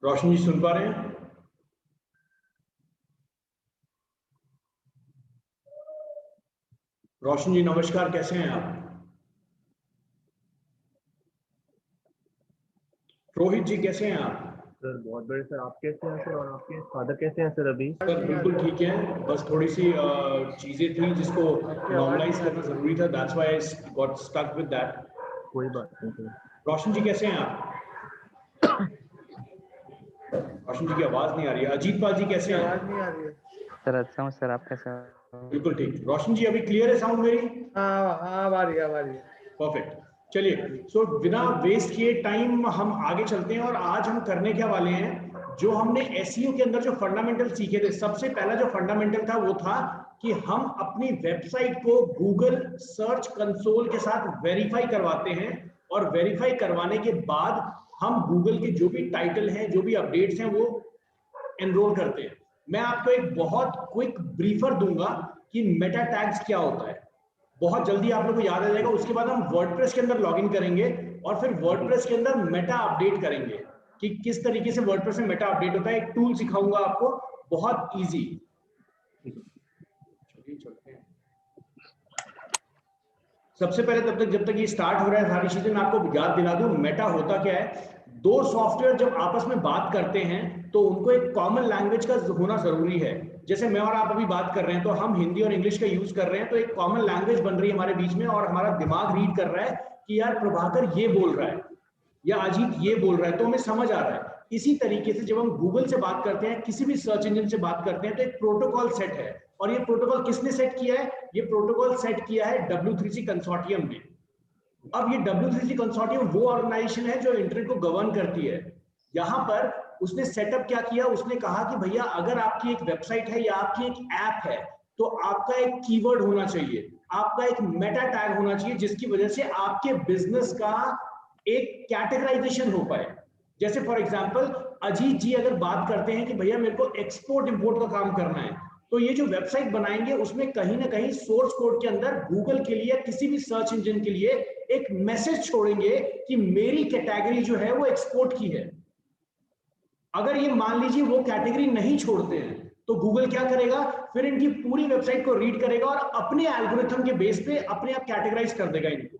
रोशन जी सुन पा रहे हैं? रोशन जी नमस्कार, कैसे हैं आप? रोहित जी कैसे हैं आप? सर बहुत बड़े सर, आप कैसे हैं सर? और आपके फादर कैसे हैं सर? अभी सर बिल्कुल ठीक है, बस थोड़ी सी चीजें थी जिसको नॉर्मलाइज करना जरूरी था, that's why I got stuck with that. कोई बात नहीं सर। रोशन जी कैसे हैं आप? रोशन जी की आवाज नहीं आ रही है। अजीत पाल जी कैसे हैं? आवाज नहीं आ रही है सर। अच्छा हूँ सर, आप कैसे हो? बिल्कुल ठीक। रोशन जी अभी क्लियर है साउंड मेरी? हाँ आ रही है। परफेक्ट। चलिए, सो बिना वेस्ट किए टाइम हम आगे चलते हैं और आज हम करने क्या वाले हैं, जो हमने एसईओ के अंदर जो फंडामेंटल सीखे थे, सबसे पहला जो फंडामेंटल था वो था कि हम अपनी वेबसाइट को गूगल सर्च कंसोल के साथ वेरीफाई करवाते हैं और वेरीफाई करवाने के बाद हम गूगल के जो भी टाइटल हैं, जो भी अपडेट्स हैं, वो एनरोल करते हैं। मैं आपको एक बहुत क्विक ब्रीफर दूंगा कि मेटा टैग्स क्या होता है, बहुत जल्दी आप लोगों को याद आ जाएगा। उसके बाद हम वर्डप्रेस के अंदर लॉगिन करेंगे और फिर वर्डप्रेस के अंदर मेटा अपडेट करेंगे कि किस तरीके से वर्डप्रेस में मेटा अपडेट होता है। एक टूल सिखाऊंगा आपको, बहुत इजी। चलिए चलते हैं। सबसे पहले तब तक जब तक ये स्टार्ट हो रहा है सारी चीजें मैं आपको याद दिला दूं मेटा होता क्या है। दो सॉफ्टवेयर जब आपस में बात करते हैं तो उनको एक कॉमन लैंग्वेज का होना जरूरी है। जैसे मैं और आप अभी बात कर रहे हैं तो हम हिंदी और इंग्लिश का यूज कर रहे हैं, तो एक कॉमन लैंग्वेज बन रही है हमारे बीच में और हमारा दिमाग रीड कर रहा है कि यार प्रभाकर ये बोल रहा है या अजीत ये बोल रहा है, तो हमें समझ आ रहा है। इसी तरीके से जब हम गूगल से बात करते हैं, किसी भी सर्च इंजन से बात करते हैं, तो एक प्रोटोकॉल सेट है और ये प्रोटोकॉल किसने सेट किया है? ये प्रोटोकॉल सेट किया है W3C कंसोर्टियम ने। अब ये W3C कंसोर्टियम वो ऑर्गेनाइजेशन है जो इंटरनेट को गवर्न करती है। यहां पर उसने सेटअप क्या किया, उसने कहा कि भैया अगर आपकी एक वेबसाइट है या आपकी एक ऐप है तो आपका एक कीवर्ड होना चाहिए, आपका एक मेटा टैग होना चाहिए जिसकी वजह से आपके बिजनेस का एक कैटेगराइजेशन हो पाए। जैसे फॉर एग्जांपल अजीत जी अगर बात करते हैं कि भैया मेरे को एक्सपोर्ट इंपोर्ट का काम करना है, तो ये जो वेबसाइट बनाएंगे उसमें कहीं ना कहीं सोर्स कोड के अंदर गूगल के लिए किसी भी सर्च इंजन के लिए एक मैसेज छोड़ेंगे कि मेरी कैटेगरी जो है वो एक्सपोर्ट की है। अगर ये मान लीजिए वो कैटेगरी नहीं छोड़ते हैं तो गूगल क्या करेगा, फिर इनकी पूरी वेबसाइट को रीड करेगा और अपने एल्गोरिथम के बेस पे अपने आप कैटेगराइज कर देगा इनको।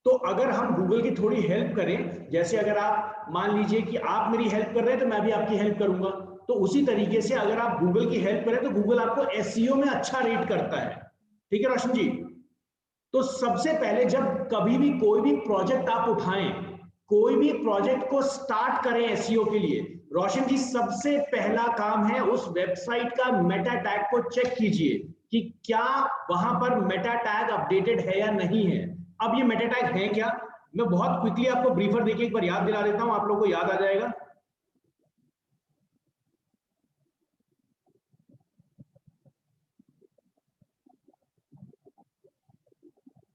तो अगर हम गूगल की थोड़ी हेल्प करें, जैसे अगर आप मान लीजिए कि आप मेरी हेल्प कर रहे हैं तो मैं भी आपकी हेल्प करूंगा, तो उसी तरीके से अगर आप गूगल की हेल्प करें तो गूगल आपको एसईओ में अच्छा रेट करता है। ठीक है रोशन जी? तो सबसे पहले जब कभी भी कोई भी प्रोजेक्ट आप उठाएं, कोई भी प्रोजेक्ट को स्टार्ट करें एसईओ के लिए, रोशन जी सबसे पहला काम है उस वेबसाइट का मेटा टैग को चेक कीजिए कि क्या वहां पर मेटा टैग अपडेटेड है या नहीं है। अब ये मेटा टैग है क्या, मैं बहुत क्विकली आपको ब्रीफर देके एक बार याद दिला देता हूं, आप लोगों को याद आ जाएगा।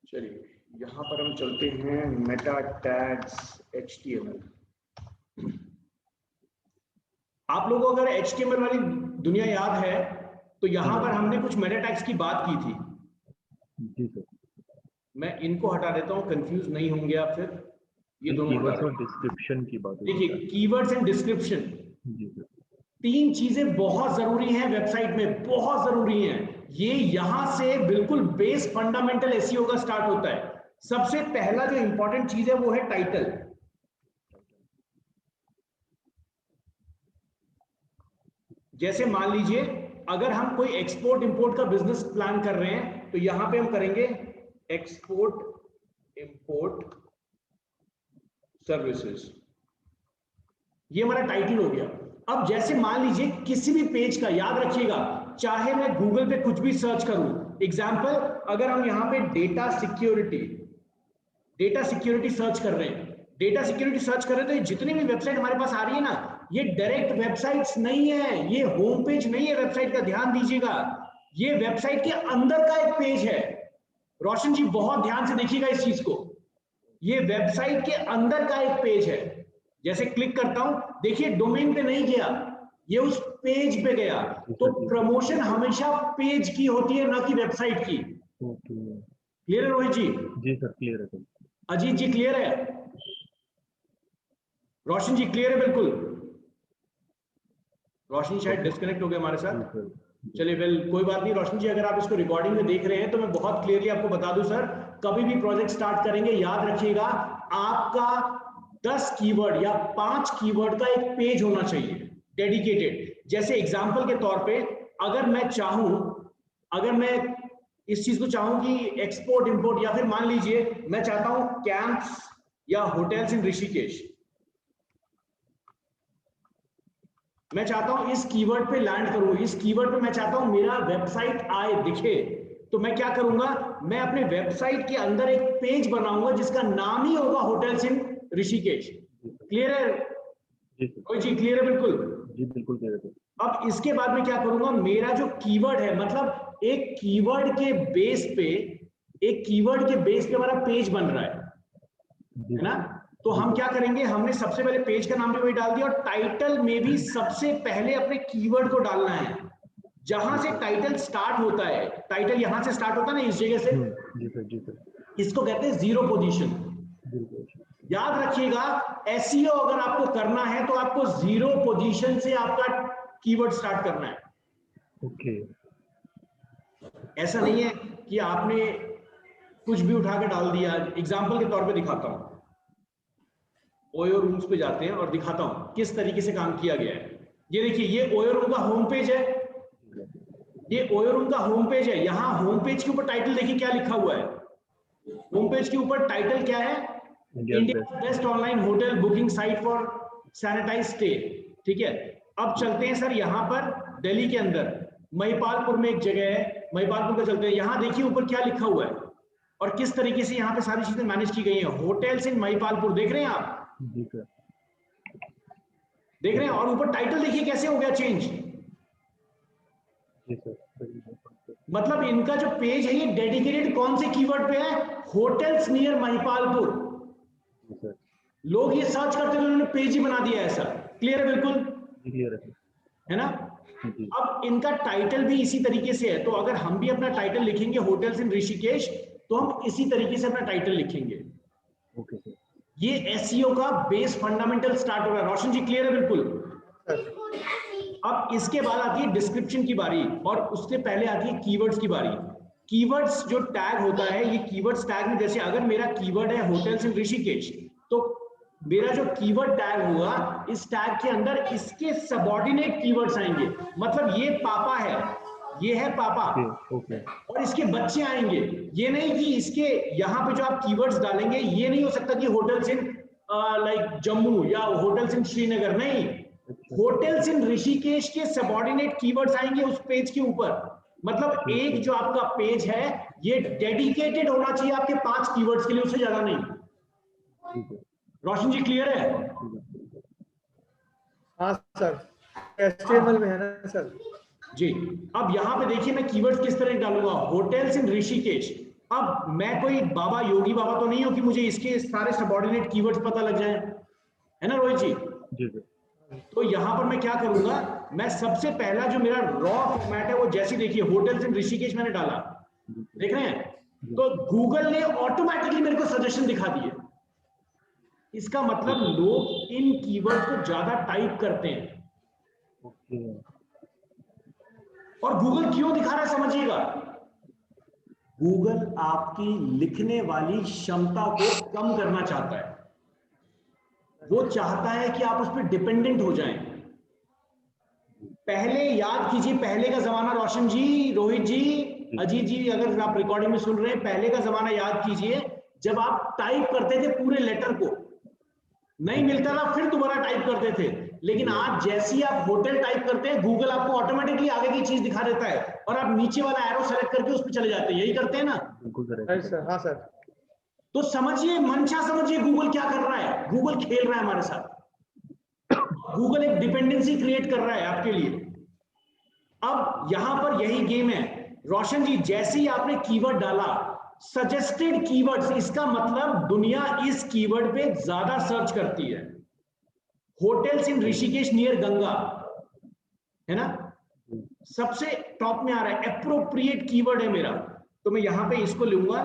चलिए यहां पर हम चलते हैं मेटा टैग्स HTML। आप लोगों को अगर HTML वाली दुनिया याद है तो यहां पर हमने कुछ मेटा टैग्स की बात की थी। जी सर। मैं इनको हटा देता हूं, कंफ्यूज नहीं होंगे आप फिर। ये दोनों कीवर्ड्स और डिस्क्रिप्शन की बात है। देखिए कीवर्ड्स एंड डिस्क्रिप्शन, जी सर। तीन चीजें बहुत जरूरी हैं वेबसाइट में, बहुत जरूरी हैं। ये यहां से बिल्कुल बेस फंडामेंटल एसईओ का स्टार्ट होता है। सबसे पहला जो इंपॉर्टेंट चीज है वो है टाइटल। जैसे मान लीजिए अगर हम कोई एक्सपोर्ट इंपोर्ट का बिजनेस प्लान कर रहे हैं तो यहां पे हम करेंगे एक्सपोर्ट इंपोर्ट सर्विसेज, ये हमारा टाइटल हो गया। अब जैसे मान लीजिए किसी भी पेज का, याद रखिएगा, चाहे मैं गूगल पे कुछ भी सर्च करूं, एग्जांपल अगर हम यहां पे डेटा सिक्योरिटी सर्च कर रहे हैं, डेटा सिक्योरिटी सर्च कर रहे हैं, तो जितनी भी वेबसाइट हमारे पास आ रही है ना, ये डायरेक्ट वेबसाइट्स नहीं है, ये होम पेज नहीं है वेबसाइट का, ध्यान दीजिएगा। ये वेबसाइट के अंदर का एक पेज है। रोशन जी बहुत ध्यान से देखिएगा इस चीज को, ये वेबसाइट के अंदर का एक पेज है। जैसे क्लिक करता हूं, देखिए डोमेन पे नहीं गया, ये उस पेज पे गया। तो प्रमोशन हमेशा पेज की होती है, ना कि वेबसाइट की। क्लियर है रोहित जी? जी सर क्लियर है सर। अजीत जी क्लियर है? रोशन जी क्लियर है बिल्कुल? रोशन जी शायद डिस्कनेक्ट हो गए हमारे साथ। चलिए वेल कोई बात नहीं रोशन जी, अगर आप इसको रिकॉर्डिंग में देख रहे हैं तो मैं बहुत क्लियरली आपको बता दूं सर, कभी भी प्रोजेक्ट स्टार्ट करेंगे याद रखिएगा आपका 10 कीवर्ड या 5 कीवर्ड का एक पेज होना चाहिए डेडिकेटेड। जैसे एग्जांपल के तौर पे अगर मैं चाहूं, अगर मैं इस चीज को चाहूं कि एक्सपोर्ट इंपोर्ट, या फिर मान लीजिए मैं चाहता हूं कैंप्स या होटल्स इन ऋषिकेश, मैं चाहता हूं इस कीवर्ड पे लैंड करूं, इस कीवर्ड पे मैं चाहता हूं मेरा वेबसाइट आए दिखे, तो मैं क्या करूंगा, मैं अपने वेबसाइट के अंदर एक पेज बनाऊंगा जिसका नाम ही होगा होटल्स इन ऋषिकेश। क्लियर है कोई जी? क्लियर है बिल्कुल? जी बिल्कुल क्लियर है। अब इसके बाद में क्या करूंगा, मेरा जो कीवर्ड है, मतलब एक कीवर्ड के बेस पे, एक कीवर्ड के बेस पे हमारा पेज बन रहा है ना? तो हम क्या करेंगे, हमने सबसे पहले पेज का नाम भी वही डाल दिया और टाइटल में भी सबसे पहले अपने कीवर्ड को डालना है। जहां से टाइटल स्टार्ट होता है, टाइटल यहां से स्टार्ट होता है ना, इस जगह से, जी सर। इसको कहते हैं जीरो पोजीशन। याद रखिएगा एसईओ अगर आपको करना है तो आपको जीरो पोजीशन से आपका कीवर्ड स्टार्ट करना है। ओके। ऐसा नहीं है कि आपने कुछ भी उठा के डाल दिया। एग्जांपल के तौर पे दिखाता हूं, ओयो रूम्स पे जाते हैं और दिखाता हूं किस तरीके से काम किया गया है। ये देखिए, ये ओयो रूम का होम पेज है, ये ओयो रूम का होम पेज है। यहां होम पेज के ऊपर टाइटल देखिए क्या लिखा हुआ है, होम पेज के ऊपर टाइटल क्या है, India best online hotel booking site for sanitise stay. ठीक है, अब चलते हैं सर यहां पर दिल्ली के अंदर महिपालपुर में एक जगह है, महिपालपुर का चलते हैं। यहां देखिए ऊपर क्या लिखा हुआ है और किस तरीके से यहां पे सारी चीजें मैनेज की गई हैं। होटल्स इन महिपालपुर देख रहे हैं आप? देख रहे हैं? और ऊपर टाइटल देखिए कैसे हो गया चेंज। मतलब इनका जो पेज है ये डेडिकेटेड कौन से कीवर्ड पे है, होटल्स नियर महिपालपुर। लोग ये सर्च करते हुए उन्होंने पेज ही बना दिया ऐसा। क्लियर है बिल्कुल? क्लियर है ना? अब इनका टाइटल भी इसी तरीके से है, तो अगर हम भी अपना टाइटल लिखेंगे होटल्स इन ऋषिकेश, तो हम इसी तरीके से अपना टाइटल लिखेंगे। Okay sir. ये एसईओ का बेस फंडामेंटल स्टार्ट हो रहा है। रोशन जी क्लियर है बिल्कुल? अब इसके बाद आती है डिस्क्रिप्शन की बारी और उससे पहले आती है कीवर्ड्स की बारी। कीवर्ड्स जो टैग होता है, ये कीवर्ड्स टैग में जैसे अगर मेरा कीवर्ड है होटल्स इन ऋषिकेश, तो मेरा जो कीवर्ड टैग होगा, इस टैग के अंदर इसके सबऑर्डिनेट कीवर्ड्स आएंगे। मतलब ये पापा है, ये है पापा, और इसके बच्चे आएंगे। ये नहीं कि इसके यहाँ पे जो आप कीवर्ड्स डालेंगे, ये नहीं हो सकता कि होटल्स इन लाइक जम्मू या होटल्स इन श्रीनगर, नहीं, होटल्स इन ऋषिकेश के सबऑर्डिनेट कीवर्ड्स आएंगे उस पेज के ऊपर। मतलब एक जो आपका पेज है ये डेडिकेटेड होना चाहिए आपके 5 कीवर्ड्स के लिए, उससे ज्यादा नहीं। रोशन जी क्लियर है? हाँ सर, एचटीएमएल में है ना सर जी। अब यहाँ पे देखिए मैं कीवर्ड्स किस तरह डालूंगा, होटल्स इन ऋषिकेश। अब मैं कोई बाबा योगी बाबा तो नहीं हूं कि मुझे इसके सारे सबऑर्डिनेट कीवर्ड्स पता लग जाए, है ना रोहित जी? तो यहां पर मैं क्या करूंगा, मैं सबसे पहला जो मेरा रॉ फॉर्मेट है वो जैसे देखिए होटल्स इन ऋषिकेश मैंने डाला, देख रहे हैं? तो गूगल ने ऑटोमेटिकली मेरे को सजेशन दिखा दिए। इसका मतलब लोग इन कीवर्ड को ज्यादा टाइप करते हैं। और गूगल क्यों दिखा रहा है समझिएगा, गूगल आपकी लिखने वाली क्षमता को कम करना चाहता है। वो चाहता है कि आप उस पर डिपेंडेंट हो जाएं। पहले याद कीजिए, पहले का जमाना, रोशन जी, रोहित जी, अजीत जी, अगर आप रिकॉर्डिंग में सुन रहे हैं, पहले का जमाना याद कीजिए, जब आप टाइप करते थे पूरे लेटर को, नहीं मिलता था फिर दोबारा टाइप करते थे। लेकिन आज जैसे ही आप होटल टाइप करते हैं, गूगल आपको ऑटोमेटिकली आगे की चीज दिखा देता है और आप नीचे वाला एरो सेलेक्ट करके उस पर चले जाते हैं। यही करते हैं ना? बिल्कुल सर। हाँ सर। तो समझिए, मंशा समझिए गूगल क्या कर रहा है। गूगल खेल रहा है हमारे साथ, गूगल एक डिपेंडेंसी क्रिएट कर रहा है आपके लिए। अब यहां पर यही गेम है। रोशन जी, जैसे ही आपने कीवर्ड डाला सजेस्टेड कीवर्ड्स, इसका मतलब दुनिया इस कीवर्ड पे ज्यादा सर्च करती है। होटल्स इन ऋषिकेश नियर गंगा, है ना, सबसे टॉप में आ रहा है, एप्रोप्रिएट कीवर्ड है मेरा, तो मैं यहां पे इसको लूंगा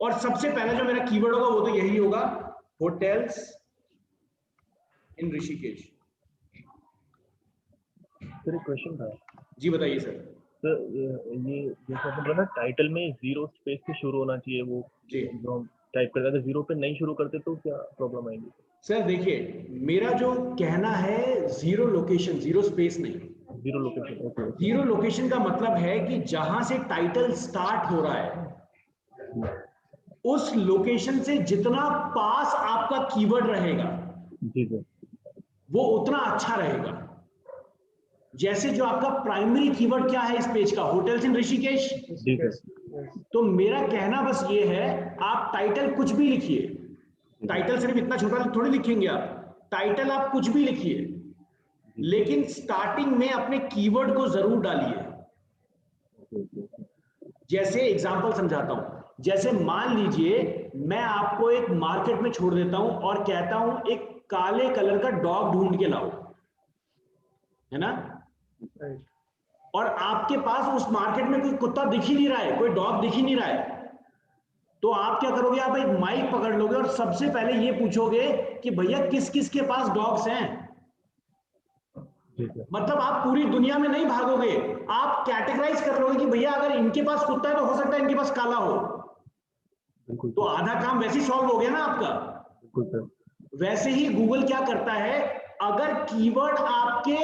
और सबसे पहला जो मेरा कीवर्ड होगा वो तो यही होगा, होटल्स इन ऋषिकेश। सर एक क्वेश्चन था। जी बताइए सर। सर ये जैसे आपने बोला टाइटल में 0 स्पेस से शुरू होना चाहिए, वो जी जो हम टाइप करते हैं, अगर 0 पे नहीं शुरू करते तो क्या प्रॉब्लम आएगी? सर देखिए, मेरा जो कहना है जीरो लोकेशन, जीरो स्पेस नहीं। 0 लोकेशन, ओके। जीरो लोकेशन का मतलब है कि जहां से टाइटल स्टार्ट हो रहा है उस लोकेशन से जितना पास आपका कीवर्ड रहेगा जी सर। वो उतना अच्छा रहेगा। जैसे जो आपका प्राइमरी कीवर्ड क्या है इस पेज का, होटल्स इन ऋषिकेश। जी सर। तो मेरा कहना बस ये है, आप टाइटल कुछ भी लिखिए, टाइटल सिर्फ इतना छोटा थोड़ी लिखेंगे आप, टाइटल आप कुछ भी लिखिए, लेकिन स्टार्टिंग में अपने कीवर्ड को जरूर डालिए। जैसे एग्जांपल समझाता हूं, जैसे मान लीजिए मैं आपको एक मार्केट में छोड़ देता हूं और कहता हूं एक काले कलर का डॉग ढूंढ के लाओ, है ना, और आपके पास उस मार्केट में कोई कुत्ता दिख ही नहीं रहा है, कोई डॉग दिख ही नहीं रहा है, तो आप क्या करोगे, आप एक माइक पकड़ लोगे और सबसे पहले ये पूछोगे कि भैया किस किस के पास डॉग्स हैं। मतलब आप पूरी दुनिया में नहीं भागोगे, आप कैटेगराइज कर लोगे कि भैया अगर इनके पास कुत्ता है तो हो सकता है इनके पास काला हो, तो आधा काम वैसे ही सॉल्व हो गया ना आपका। वैसे ही गूगल क्या करता है, अगर कीवर्ड आपके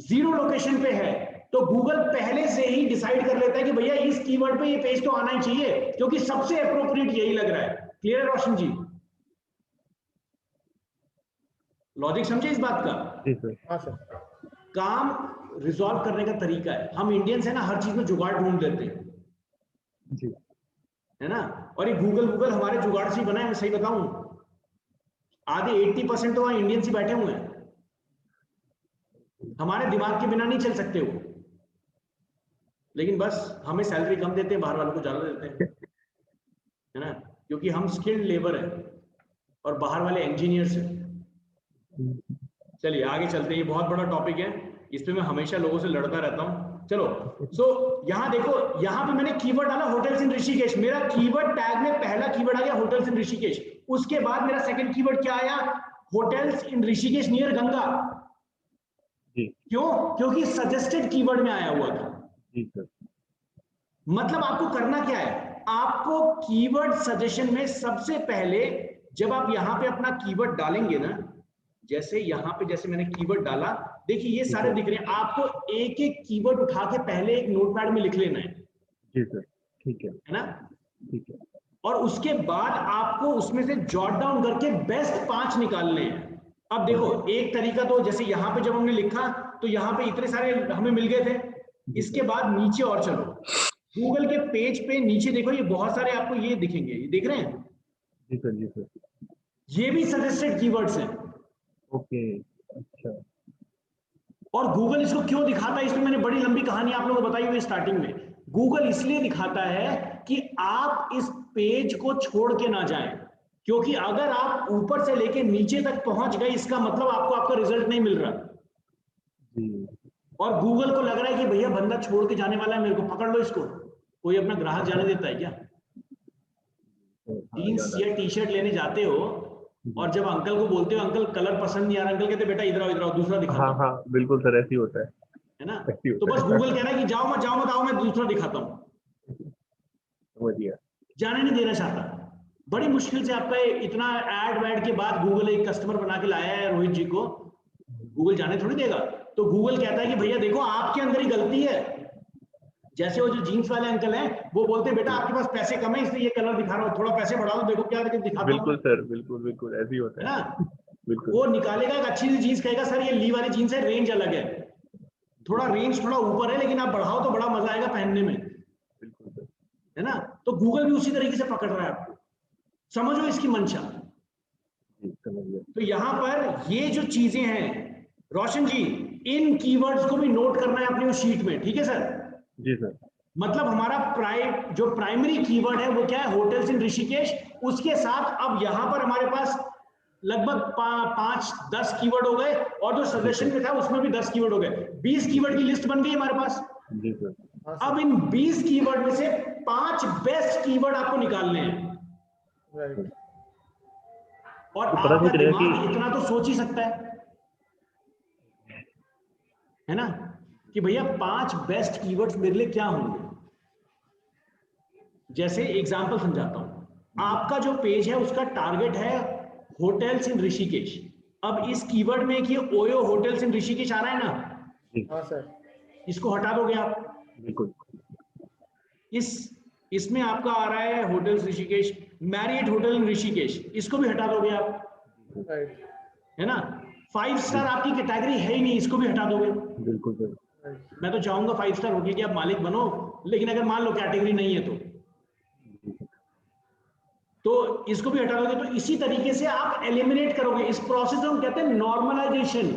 जीरो लोकेशन पे है तो गूगल पहले से ही डिसाइड कर लेता है कि भैया इस कीवर्ड पे ये पेज तो आना ही चाहिए क्योंकि सबसे अप्रोप्रिएट यही लग रहा है। क्लियर है रोशन जी? लॉजिक समझे इस बात का? हाँ सर। काम रिजॉल्व करने का तरीका है, हम इंडियंस है ना, हर चीज में जुगाड़ ढूंढ लेते हैं जी। है ना, और ये गूगल हमारे जुगाड़ से ही बना है। मैं सही बताऊं, आधे 80% तो वहां इंडियंस ही बैठे हुए हैं, हमारे दिमाग के बिना नहीं चल सकते वो, लेकिन बस हमें सैलरी कम देते हैं, बाहर वालों को ज्यादा देते हैं, है ना, क्योंकि हम स्किल्ड लेबर हैं और बाहर वाले इंजीनियर्स हैं। चलिए आगे चलते हैं, ये बहुत बड़ा टॉपिक है, इस पे मैं हमेशा लोगों से लड़ता रहता हूं। चलो सो यहां देखो, यहां पे मैंने कीवर्ड डाला होटल्स इन ऋषिकेश, मेरा कीवर्ड टैग में पहला कीवर्ड आ गया होटल्स इन ऋषिकेश। उसके बाद मेरा सेकंड कीवर्ड क्या आया, होटल्स इन ऋषिकेश नियर गंगा। क्यों? क्योंकि सजेस्टेड कीवर्ड में आया हुआ था। जी सर। मतलब आपको करना क्या है, आपको कीवर्ड सजेशन में सबसे पहले जब आप यहां पे अपना कीवर्ड डालेंगे ना, जैसे यहां पे जैसे मैंने कीवर्ड डाला, देखिए ये सारे दिख रहे हैं, आपको एक एक कीवर्ड उठा के पहले एक नोटपैड में लिख लेना है। जी सर, ठीक है ना, ठीक है। और उसके बाद आपको उसमें से जॉट डाउन करके बेस्ट 5 निकालने हैं। अब देखो एक तरीका तो जैसे यहां पे जब हमने लिखा तो यहां पे इतने सारे हमें मिल गए थे, इसके बाद नीचे और चलो, गूगल के पेज पे नीचे देखो, ये बहुत सारे आपको ये दिखेंगे, ये देख रहे हैं? जी सर, जी सर। ये भी सजेस्टेड कीवर्ड्स हैं। ओके, अच्छा। और गूगल इसको क्यों दिखाता है, इसमें मैंने बड़ी लंबी कहानी आप लोगों को बताई हुई स्टार्टिंग में। गूगल इसलिए दिखाता है कि आप इस पेज को छोड़ के ना जाएं, क्योंकि अगर आप ऊपर से लेके नीचे तक पहुंच गए इसका मतलब आपको आपका रिजल्ट नहीं मिल रहा जी। और गूगल को लग रहा है कि भैया बंदा छोड़ के जाने वाला है, मेरे को पकड़ लो इसको। कोई अपना ग्राहक जाने देता है क्या? जीन्स या टी शर्ट लेने जाते हो और जब अंकल को बोलते हो अंकल कलर पसंद नहीं आ रहा, अंकल कहते बेटा इधर आओ दूसरा दिखाता हूं। हाँ, बिल्कुल सर, ऐसे ही होता है ना, है। तो बस गूगल कह रहा है कि जाओ मत आओ, मैं दूसरा दिखाता हूं। समझ गया। जाने नहीं देना चाहता। बड़ी मुश्किल से आपका इतना एड वैड के बाद गूगल एक कस्टमर बना के लाया है रोहित जी को, गूगल जाने थोड़ी देगा। तो गूगल कहता है कि भैया देखो आपके अंदर ही गलती है। जैसे वो जो जीन्स वाले अंकल हैं वो बोलते हैं बेटा आपके पास पैसे कम है इसलिए ये कलर दिखा रहा हूं, थोड़ा पैसे बढ़ा दो, देखो क्या दिखाता हूं। बिल्कुल सर, बिल्कुल ऐसे ही होता है ना, बिल्कुल। वो निकालेगा एक अच्छी सी जीन्स, कहेगा सर ये ली वाली जीन्स है, रेंज अलग है, थोड़ा रेंज थोड़ा ऊपर है, लेकिन आप बढ़ाओ तो बड़ा मजा आएगा पहनने में। बिल्कुल सर। है ना, तो गूगल भी उसी तरीके से पकड़ रहा है आपको, समझो इसकी मंशा। समझ गया। तो यहां पर ये जो चीजें हैं रोशन जी, इन कीवर्ड्स को भी नोट करना है अपनी उस शीट में, ठीक है सर? जी सर। मतलब हमारा जो प्राइमरी कीवर्ड है वो क्या है, होटल्स इन ऋषिकेश। उसके साथ अब यहां पर हमारे पास लगभग 5-10 कीवर्ड हो गए और जो सजेशन में था उसमें भी 10 कीवर्ड हो गए, 20 कीवर्ड की लिस्ट बन गई हमारे पास। जी सर। अब इन 20 कीवर्ड में से 5 बेस्ट कीवर्ड आपको निकालने हैं। राइट। और तो पता आपका नहीं चलेगा दिमाग कि इतना तो सोच ही सकता है। है ना, कि भैया 5 बेस्ट कीवर्ड्स मेरे लिए क्या होंगे। जैसे एग्जांपल समझाता हूं, आपका जो पेज है उसका टारगेट है होटल्स इन ऋषिकेश। अब इस कीवर्ड में कि ओयो होटल्स इन ऋषिकेश आ रहा है ना, हाँ सर, इसको हटा दोगे आप। बिल्कुल। इसमें आपका आ रहा है hotels Rishikesh, Marriott hotel in Rishikesh, इसको भी हटा दोगे आप, राइट, है ना। 5 स्टार आपकी कैटेगरी है ही नहीं, इसको भी हटा दोगे। बिल्कुल सर। मैं तो चाहूंगा 5 स्टार होटल की आप मालिक बनो, लेकिन अगर मान लो कैटेगरी नहीं है तो इसको भी हटा दोगे। तो इसी तरीके से आप एलिमिनेट करोगे। इस प्रोसेस को हम कहते हैं नॉर्मलाइजेशन,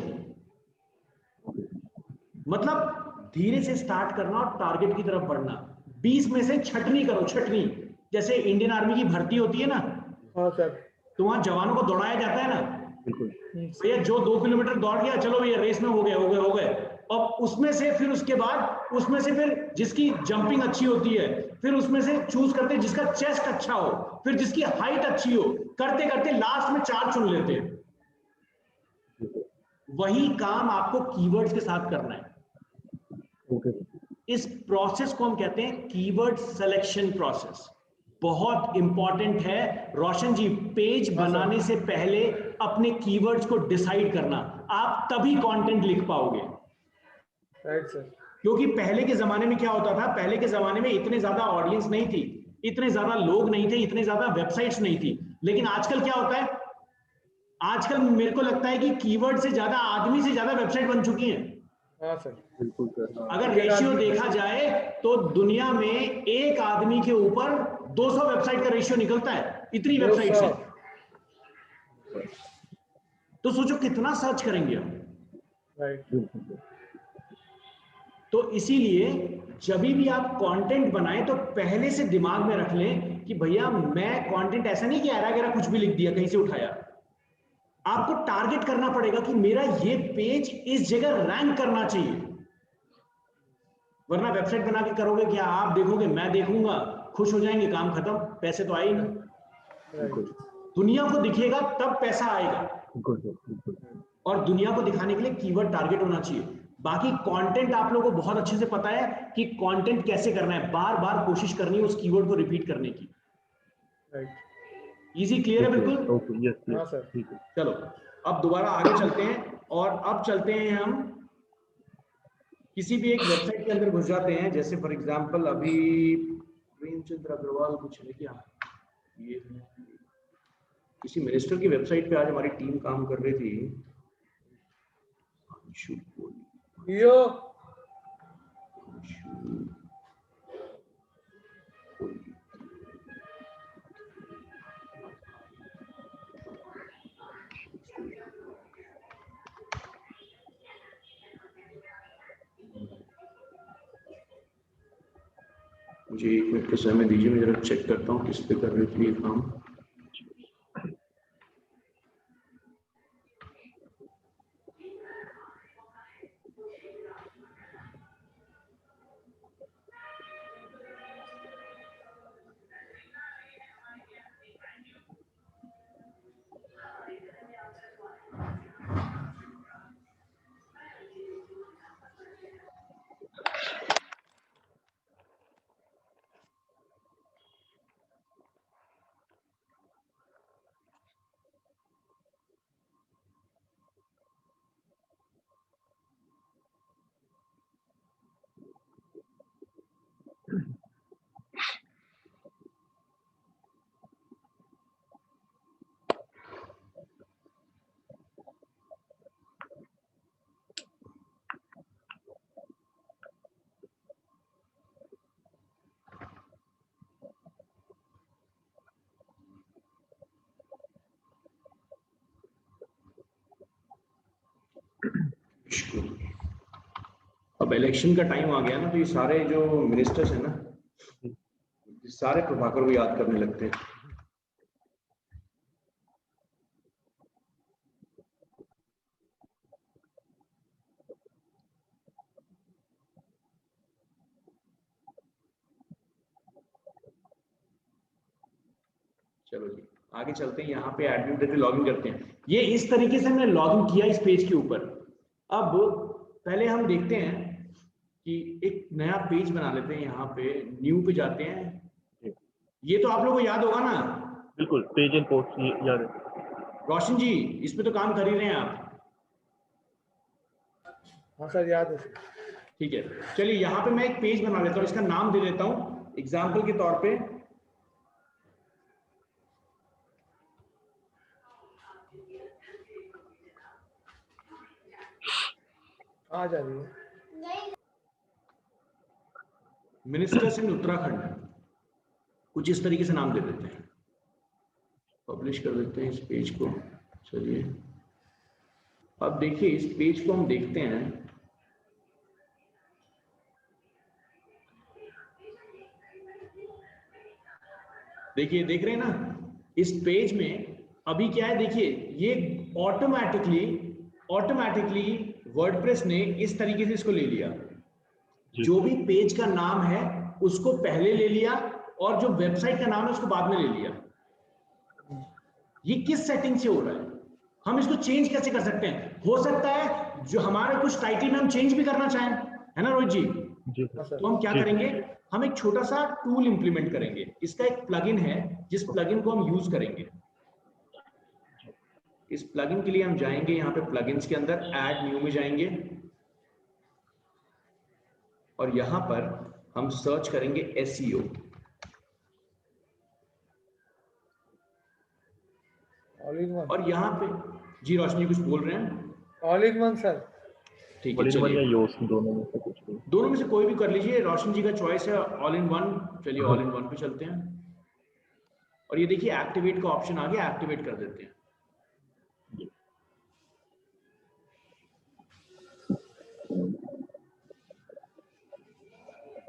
मतलब धीरे से स्टार्ट करना और टारगेट की तरफ बढ़ना। 20 में से छटनी करो, छटनी। जैसे इंडियन आर्मी की भर्ती होती है ना, हाँ सर, तो वहां जवानों को दौड़ाया जाता है ना, बिल्कुल। भैया जो 2 किलोमीटर दौड़ गया, चलो भैया रेस में हो गए। और उसमें से फिर उसके बाद उसमें से फिर जिसकी जंपिंग अच्छी होती है, फिर उसमें से चूज करते हैं जिसका चेस्ट अच्छा हो, फिर जिसकी हाइट अच्छी हो, करते करते लास्ट में 4 चुन लेते हैं। वही काम आपको कीवर्ड्स के साथ करना है। इस प्रोसेस को हम कहते हैं कीवर्ड सिलेक्शन प्रोसेस। बहुत इंपॉर्टेंट है रोशन जी, पेज बनाने से पहले अपने कीवर्ड्स को डिसाइड करना, आप तभी कंटेंट लिख पाओगे। राइट सर, क्योंकि पहले के जमाने में क्या होता था, पहले के जमाने में इतने ज्यादा ऑडियंस नहीं थी, इतने ज्यादा लोग नहीं थे, इतने ज्यादा वेबसाइट्स नहीं थी। लेकिन आजकल क्या होता है, आजकल मेरे को लगता है कि कीवर्ड से ज्यादा आदमी से ज्यादा वेबसाइट बन चुकी हैं। हाँ सर, बिल्कुल सर। अगर रेशियो देखा जाए तो दुनिया में एक आदमी के ऊपर 200 वेबसाइट का रेशियो निकलता है, इतनी वेबसाइट्स हैं। तो सोचो कितना सर्च करेंगे हम। राइट, तो इसीलिए जब भी आप कंटेंट बनाएं तो पहले से दिमाग में रख लें कि भैया मैं कंटेंट ऐसा नहीं कि ऐरा गैरा कुछ भी लिख दिया, कहीं से उठाया। आपको टारगेट करना पड़ेगा कि मेरा ये पेज इस जगह रैंक करना चाहिए। वरना वेबसाइट बना के करोगे क्या, आप देखोगे मैं देखूंगा, खुश हो जाएंगे, काम खत्म, पैसे तो आए ही नहीं। दुनिया को दिखेगा तब पैसा आएगा। और दुनिया को दिखाने के लिए कीवर्ड टारगेट होना चाहिए। बाकी कंटेंट आप लोगों को बहुत अच्छे से पता है कि कंटेंट कैसे करना है, बार बार कोशिश करनी है उस कीवर्ड को रिपीट करने की। इजी, क्लियर है बिल्कुल? ओके, यस हाँ सर, ठीक है। चलो अब दोबारा आगे चलते हैं, और अब चलते हैं हम किसी भी एक वेबसाइट के अंदर घुस जाते हैं। जैसे फॉर एग्जांपल अभी प्रेमचंद्र अग्रवाल कुछ है क्या, ये किसी मिनिस्टर की वेबसाइट पे आज हमारी टीम काम कर रही थी। यो मुझे 1 मिनट का समय दीजिए, मैं जरा चेक करता हूँ किस पे कर रही थी ये काम। अब इलेक्शन का टाइम आ गया ना, तो ये सारे जो मिनिस्टर्स हैं ना, सारे प्रभाकर को याद करने लगते हैं। चलो जी आगे चलते हैं। यहाँ पे एडमिन पे लॉगिन करते हैं। ये इस तरीके से मैं लॉगिन किया इस पेज के ऊपर। अब पहले हम देखते हैं कि एक नया पेज बना लेते हैं। यहाँ पे न्यू पे जाते हैं। ये तो आप लोगों को याद होगा ना? बिल्कुल, पेज एंड पोस्ट याद है। रोशन जी, इस पे तो काम कर ही रहे हैं आप। हाँ सर, याद है। ठीक है, चलिए यहाँ पे मैं एक पेज बना लेता हूँ, इसका नाम दे देता हूँ एग्जाम्पल के तौर पे। आ जा रही है। मिनिस्टर्स इन उत्तराखंड, कुछ इस तरीके से नाम दे देते हैं। पब्लिश कर देते हैं इस पेज को। चलिए अब देखिए, इस पेज को हम देखते हैं। देखिए, देख रहे हैं ना इस पेज में अभी क्या है? देखिए, ये ऑटोमेटिकली वर्डप्रेस ने इस तरीके से इसको ले लिया। जो भी पेज का नाम है उसको पहले ले लिया और जो वेबसाइट का नाम है उसको बाद में ले लिया। ये किस सेटिंग से हो रहा है? हम इसको चेंज कैसे कर सकते हैं? हो सकता है जो हमारे कुछ टाइटल में हम चेंज भी करना चाहें, है ना रोहित जी? तो हम क्या करेंगे, हम एक छोटा सा टूल इंप्लीमेंट करेंगे। इसका एक प्लगइन है जिस प्लगइन को हम यूज करेंगे। इस प्लगइन के लिए हम जाएंगे यहाँ पे प्लगइन्स के अंदर, ऐड न्यू में जाएंगे और यहाँ पर हम सर्च करेंगे SEO। All in one. और यहाँ पे जी रोशनी कुछ बोल रहे हैं? All in one sir. ठीक है, या चलिए योस, दोनों में से कुछ भी। दोनों में से कोई भी कर लीजिए, रोशन जी का चॉइस है ऑल इन वन। चलिए ऑल इन वन पे चलते हैं और ये देखिए एक्टिवेट का ऑप्शन आ गया, एक्टिवेट कर देते हैं।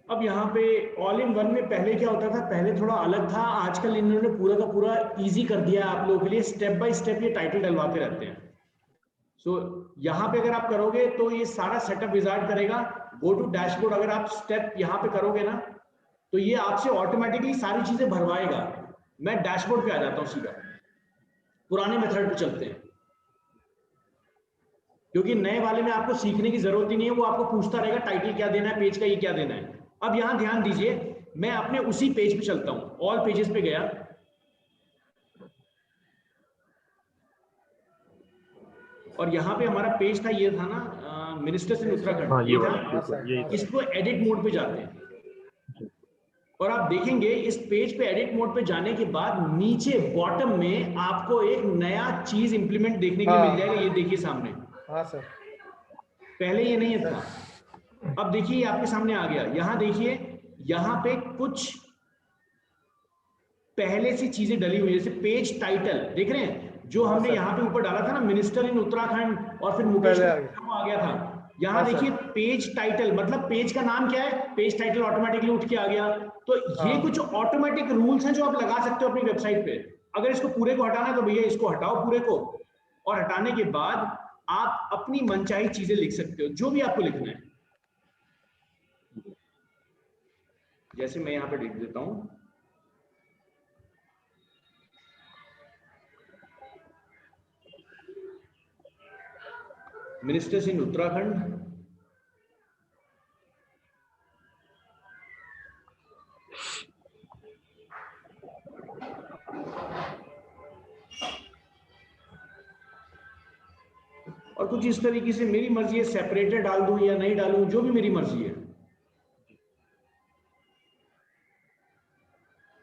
अब यहाँ पे ऑल इन वन में पहले क्या होता था? पहले थोड़ा अलग था, आजकल इन्होंने पूरा का पूरा इजी कर दिया है आप लोगों के लिए। स्टेप बाय स्टेप ये टाइटल डलवाते रहते हैं। सो यहाँ पे अगर आप करोगे तो ये सारा सेटअप विजार्ड करेगा। गो टू डैशबोर्ड, अगर आप स्टेप यहाँ पे करोगे ना तो ये आपसे ऑटोमेटिकली सारी चीजें भरवाएगा। मैं डैशबोर्ड पे आ जाता हूँ सीधा, पुराने मेथड पे चलते हैं क्योंकि नए वाले में आपको सीखने की जरूरत ही नहीं है। वो आपको पूछता रहेगा टाइटल क्या देना है, पेज का ये क्या देना है। अब यहां ध्यान दीजिए, मैं अपने उसी पेज पे चलता हूं, ऑल पेजेस पे गया और यहाँ पे हमारा पेज था, ये था ना मिनिस्टर्स इन उत्तराखंड, ये था। इसको एडिट मोड पे जाते हैं और आप देखेंगे इस पेज पे एडिट मोड पे जाने के बाद नीचे बॉटम में आपको एक नया चीज इंप्लीमेंट देखने को मिल जाएगा। ये देखिए सामने। हाँ सर। पहले ये नहीं था, अब देखिए आपके सामने आ गया। यहां देखिए, यहां पे कुछ पहले से चीजें डली हुई है, जैसे पेज टाइटल देख रहे हैं जो हमने यहाँ पे ऊपर डाला था ना, मिनिस्टर इन उत्तराखंड, और फिर मुकेश आ गया था। यहाँ देखिए पेज टाइटल, मतलब पेज का नाम क्या है, पेज टाइटल ऑटोमेटिकली उठ के आ गया। तो ये कुछ ऑटोमेटिक रूल्स हैं जो आप लगा सकते हो अपनी वेबसाइट पे। अगर इसको पूरे को हटाना है तो भैया इसको हटाओ पूरे को, और हटाने के बाद आप अपनी मनचाही चीजें लिख सकते हो, जो भी आपको लिखना है। जैसे मैं यहाँ पे लिख देता हूं, मिनिस्टर्स इन उत्तराखंड, और कुछ इस तरीके से मेरी मर्जी है, सेपरेटेड डाल दूं या नहीं डालूं, जो भी मेरी मर्जी है।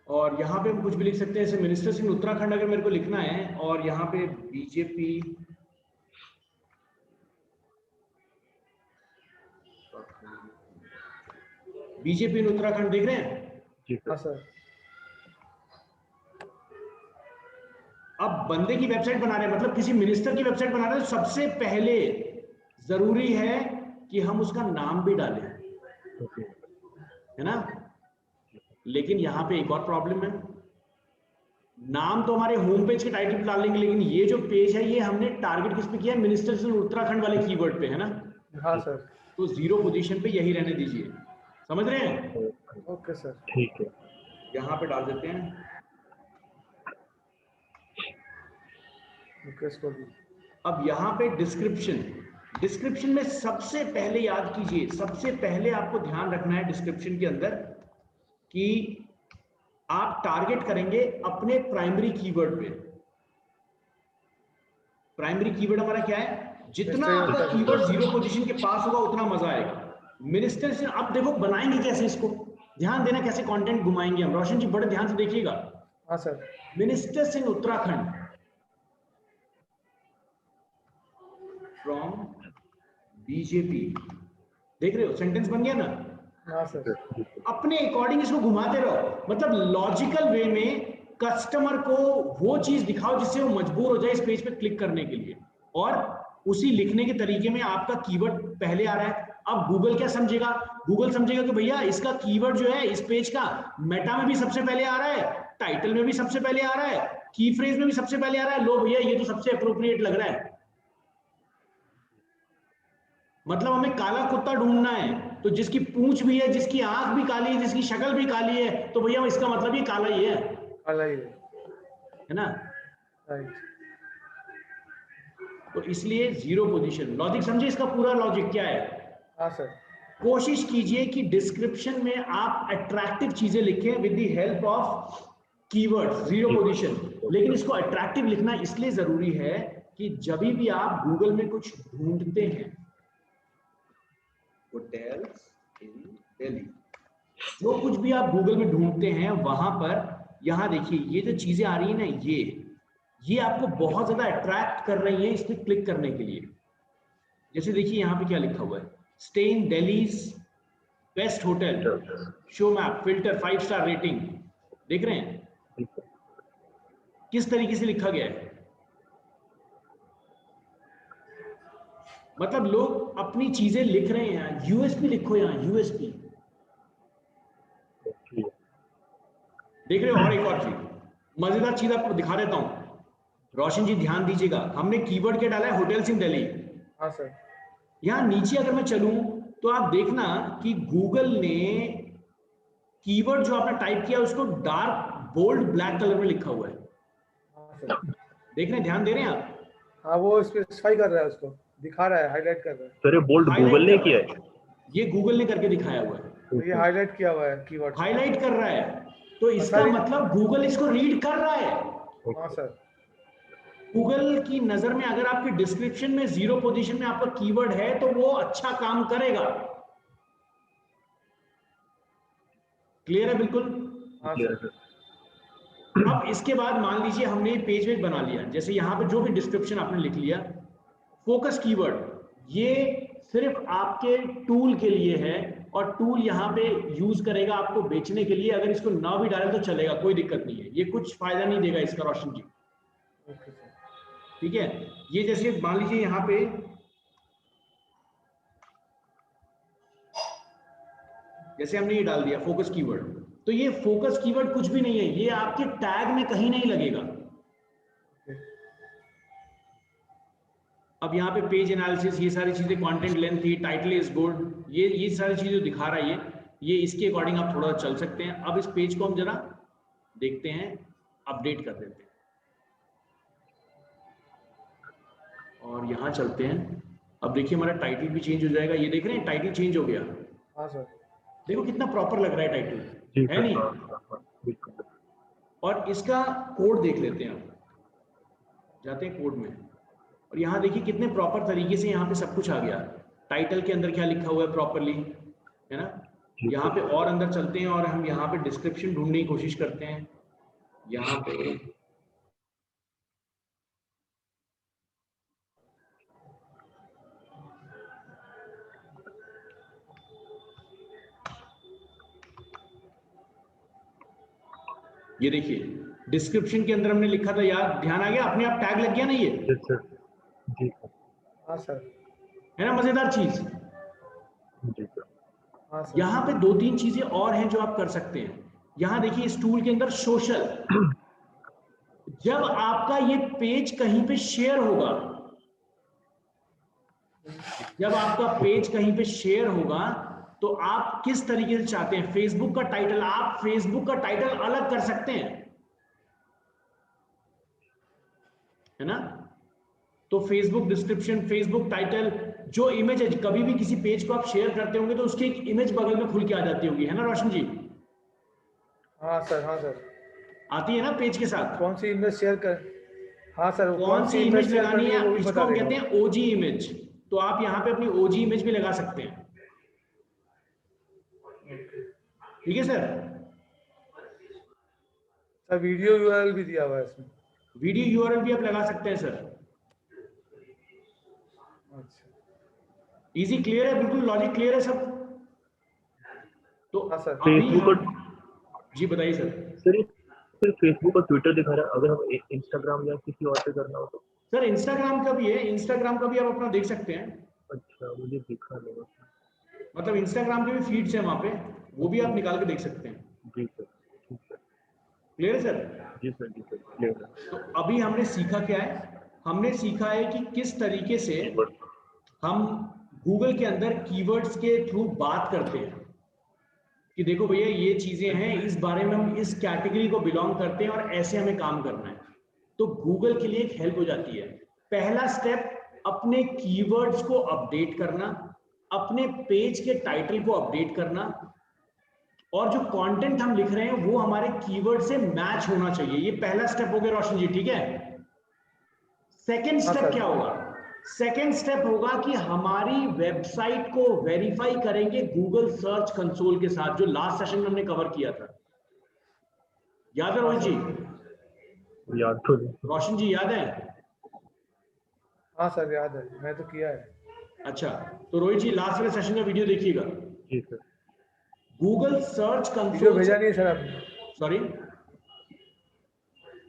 और यहाँ पे हम कुछ भी लिख सकते हैं, जैसे मिनिस्टर्स इन उत्तराखंड अगर मेरे को लिखना है, और यहाँ पे बीजेपी इन उत्तराखंड देख रहे हैं। हाँ सर। अब बंदे की वेबसाइट बना रहे हैं, मतलब किसी मिनिस्टर की वेबसाइट बना रहे हैं, तो सबसे पहले जरूरी है कि हम उसका नाम भी डालें, है ना। लेकिन यहाँ पे एक और प्रॉब्लम है, नाम तो हमारे होम पेज के टाइटल पे डाल लेंगे, लेकिन ये जो पेज है ये हमने टारगेट किस पे किया है, मिनिस्टर्स इन उत्तराखंड वाले कीवर्ड पे, है ना। हाँ सर। तो 0 पोजीशन पे यही रहने दीजिए, समझ रहे हैं। ओके सर, ठीक है। यहाँ पे डाल देते हैं मुकेश को भी। अब यहाँ पे डिस्क्रिप्शन, डिस्क्रिप्शन में सबसे पहले याद कीजिए, सबसे पहले आपको ध्यान रखना है डिस्क्रिप्शन के अंदर कि आप टारगेट करेंगे अपने प्राइमरी कीवर्ड पे। प्राइमरी कीवर्ड हमारा क्या है? जितना आपका कीवर्ड 0 पोजीशन के पास होगा उतना मजा आएगा। मिनिस्टर से अब देखो बनाएंगे कैसे इसको, ध्यान देना कैसे कंटेंट घुमाएंगे हम। रोशन जी बड़े ध्यान से देखिएगा। हाँ sir. Ministers in Uttarakhand from BJP, देख रहे हो सेंटेंस बन गया ना? हाँ सर। अपने अकॉर्डिंग इसको घुमाते रहो, मतलब लॉजिकल वे में कस्टमर को वो चीज दिखाओ जिससे वो मजबूर हो जाए इस पेज पे क्लिक करने के लिए, और उसी लिखने के तरीके में आपका कीवर्ड पहले आ रहा है। अब गूगल क्या समझेगा? गूगल समझेगा कि भैया इसका कीवर्ड जो है इस पेज का मेटा में भी सबसे पहले आ रहा है, टाइटल में भी सबसे पहले आ रहा है, की फ्रेज में भी सबसे पहले आ रहा है। लो भैया ये तो सबसे अप्रोप्रिएट लग रहा है। मतलब हमें काला कुत्ता ढूंढना है, तो जिसकी पूंछ भी है, जिसकी आंख भी काली है, जिसकी शक्ल भी काली है, तो भैया इसका मतलब ये काला ही है ना? राइट। तो इसलिए 0 पोजीशन। लॉजिक समझे इसका पूरा लॉजिक क्या है? हाँ सर। कोशिश कीजिए कि डिस्क्रिप्शन में आप अट्रैक्टिव चीजें लिखें with the help of keywords 0 position. लेकिन इसको अट्रैक्टिव लिखना इसलिए जरूरी है कि जब भी आप गूगल में कुछ ढूंढते हैं, होटल्स इन दिल्ली, जो कुछ भी आप गूगल में ढूंढते हैं वहां पर, यहां देखिए ये जो चीजें आ रही है ना, ये आपको बहुत ज्यादा अट्रैक्ट कर रही है इस पे क्लिक करने के लिए। जैसे देखिए यहाँ पे क्या लिखा हुआ है, stay in Delhi's best hotel, show map, filter, 5 star rating. देख रहे हैं किस तरीके से लिखा गया है? मतलब लोग अपनी चीजें लिख रहे हैं। यूएसपी लिखो यहाँ, यूएसपी। देख रहे हो? और एक और चीज, मजेदार चीज आपको दिखा देता हूं। रोशन जी ध्यान दीजिएगा, हमने कीवर्ड क्या डाला है? होटल्स इन दिल्ली। हाँ सर। यहां नीचे अगर मैं चलूं तो आप देखना कि गूगल ने कीवर्ड जो आपने टाइप किया उसको डार्क बोल्ड ब्लैक कलर में लिखा हुआ है। हाँ सर। देख रहे हैं? ध्यान दे रहे हैं आप? हाँ वो स्पेसिफाई कर रहा है, उसको दिखा रहा है, हाईलाइट कर रहा है। सर ये बोल्ड गूगल ने किया है? ये गूगल ने करके दिखाया हुआ है। तो ये हाईलाइट किया हुआ है कीवर्ड, हाईलाइट कर रहा है, तो इसका मतलब गूगल इसको रीड कर रहा है। हाँ सर। गूगल की नजर में अगर आपकी डिस्क्रिप्शन में 0 पोजीशन में आपका कीवर्ड है तो वो अच्छा काम करेगा। क्लियर है? बिल्कुल। हाँ सर। अब इसके बाद मान लीजिए हमने पेज वेज बना लिया, जैसे यहाँ पे जो भी डिस्क्रिप्शन आपने लिख लिया, फोकस कीवर्ड ये सिर्फ आपके टूल के लिए है, और टूल यहाँ पे यूज करेगा आपको बेचने के लिए। अगर इसको ना भी डाले तो चलेगा, कोई दिक्कत नहीं है, ये कुछ फायदा नहीं देगा इसका रोशन जी। ठीक है? ये जैसे मान लीजिए यहाँ पे जैसे हमने ये डाल दिया फोकस कीवर्ड, तो ये फोकस कीवर्ड कुछ भी नहीं है, ये आपके टैग में कहीं नहीं लगेगा। अब यहाँ पे पेज एनालिसिस, ये सारी चीजें, कंटेंट लेंथ थी, टाइटल इज गुड, ये सारी चीजें जो दिखा रहा है ये इसके अकॉर्डिंग आप थोड़ा चल सकते हैं। अब इस पेज को हम जरा देखते हैं, अपडेट कर देते हैं और यहाँ चलते हैं। अब देखिए हमारा टाइटल भी चेंज हो जाएगा। ये देख रहे हैं टाइटल चेंज हो गया। हाँ सर। देखो कितना प्रॉपर लग रहा है टाइटल, है नहीं? और इसका कोड देख लेते हैं, जाते हैं कोड में, और यहाँ देखिए कितने प्रॉपर तरीके से यहाँ पे सब कुछ आ गया। टाइटल के अंदर क्या लिखा हुआ है प्रॉपरली, है ना? यहाँ पे और अंदर चलते हैं और हम यहाँ पे डिस्क्रिप्शन ढूंढने की कोशिश करते हैं। यहाँ पे ये देखिए डिस्क्रिप्शन के अंदर हमने लिखा था, यार ध्यान आ गया? अपने आप टैग लग गया ना ये? जी सर। हाँ सर। है ना मजेदार चीज? जी सर। हाँ सर। यहाँ पे 2-3 चीजें और हैं जो आप कर सकते हैं। यहाँ देखिए इस टूल के अंदर सोशल, जब आपका ये पेज कहीं पे शेयर होगा, जब आपका पेज कहीं पे शेयर होगा तो आप किस तरीके से चाहते हैं? फेसबुक का टाइटल, आप फेसबुक का टाइटल अलग कर सकते हैं, है ना? तो फेसबुक डिस्क्रिप्शन, फेसबुक टाइटल, जो इमेज है, कभी भी किसी पेज को आप शेयर करते होंगे तो उसकी एक इमेज बगल में खुल के आ जाती होगी, है ना रोशन जी? हाँ सर, हाँ सर। आती है ना पेज के साथ? कौन सी इमेज शेयर कर, हाँ सर, कौन सी इमेज शेयर लगानी करनी है वो है, भी इसको बता हम देगा कहते हैं ओजी इमेज। तो आप यहाँ पे अपनी ओजी इमेज भी लगा सकते हैं। ठीक है सर? सर वीडियो यूआरएल भी दिया हुआ है इसमें। वीडियो यूआरएल भी आप लगा सकते हैं सर। अच्छा, इजी, क्लियर है? बिल्कुल लॉजिक क्लियर है सब? तो हाँ सर। अभी फेसबुक और जी बताइए सर। सर ये सिर्फ फेसबुक और ट्विटर दिखा रहा है, अगर हम इंस्टाग्राम या किसी और पे करना हो तो? सर इंस्टाग्राम का भी है, इंस्टाग्राम का भी आप अपना देख सकते हैं। अच्छा, मुझे दिखा नहीं। मतलब इंस्टाग्राम के भी फीड्स हैं वहां पे, वो भी आप निकाल के देख सकते हैं। जी सर, ठीक है। क्लियर है सर? जी सर, जी सर, क्लियर है। तो अभी हमने सीखा क्या है? हमने सीखा है कि किस तरीके से हम गूगल के अंदर कीवर्ड्स के थ्रू बात करते हैं कि देखो भैया ये चीजें हैं, इस बारे में हम इस कैटेगरी को बिलोंग करते हैं और ऐसे हमें काम करना है। तो गूगल के लिए एक हेल्प हो जाती है। पहला स्टेप, अपने कीवर्ड्स को अपडेट करना, अपने पेज के टाइटल को अपडेट करना, और जो कंटेंट हम लिख रहे हैं वो हमारे कीवर्ड से मैच होना चाहिए। ये पहला स्टेप हो गया रोशन जी, ठीक है? सेकेंड हाँ स्टेप सर। क्या होगा? सेकेंड स्टेप होगा कि हमारी वेबसाइट को वेरीफाई करेंगे गूगल सर्च कंसोल के साथ, जो लास्ट सेशन में हमने कवर किया था। याद है रोहित जी? याद तो नहीं। रोशन जी याद है? हाँ सर याद है, मैं तो किया है। अच्छा, तो रोहित जी लास्ट वाले सेशन का वीडियो देखिएगा। जी sir. Google search video console भेजा नहीं है सर आपने? सॉरी,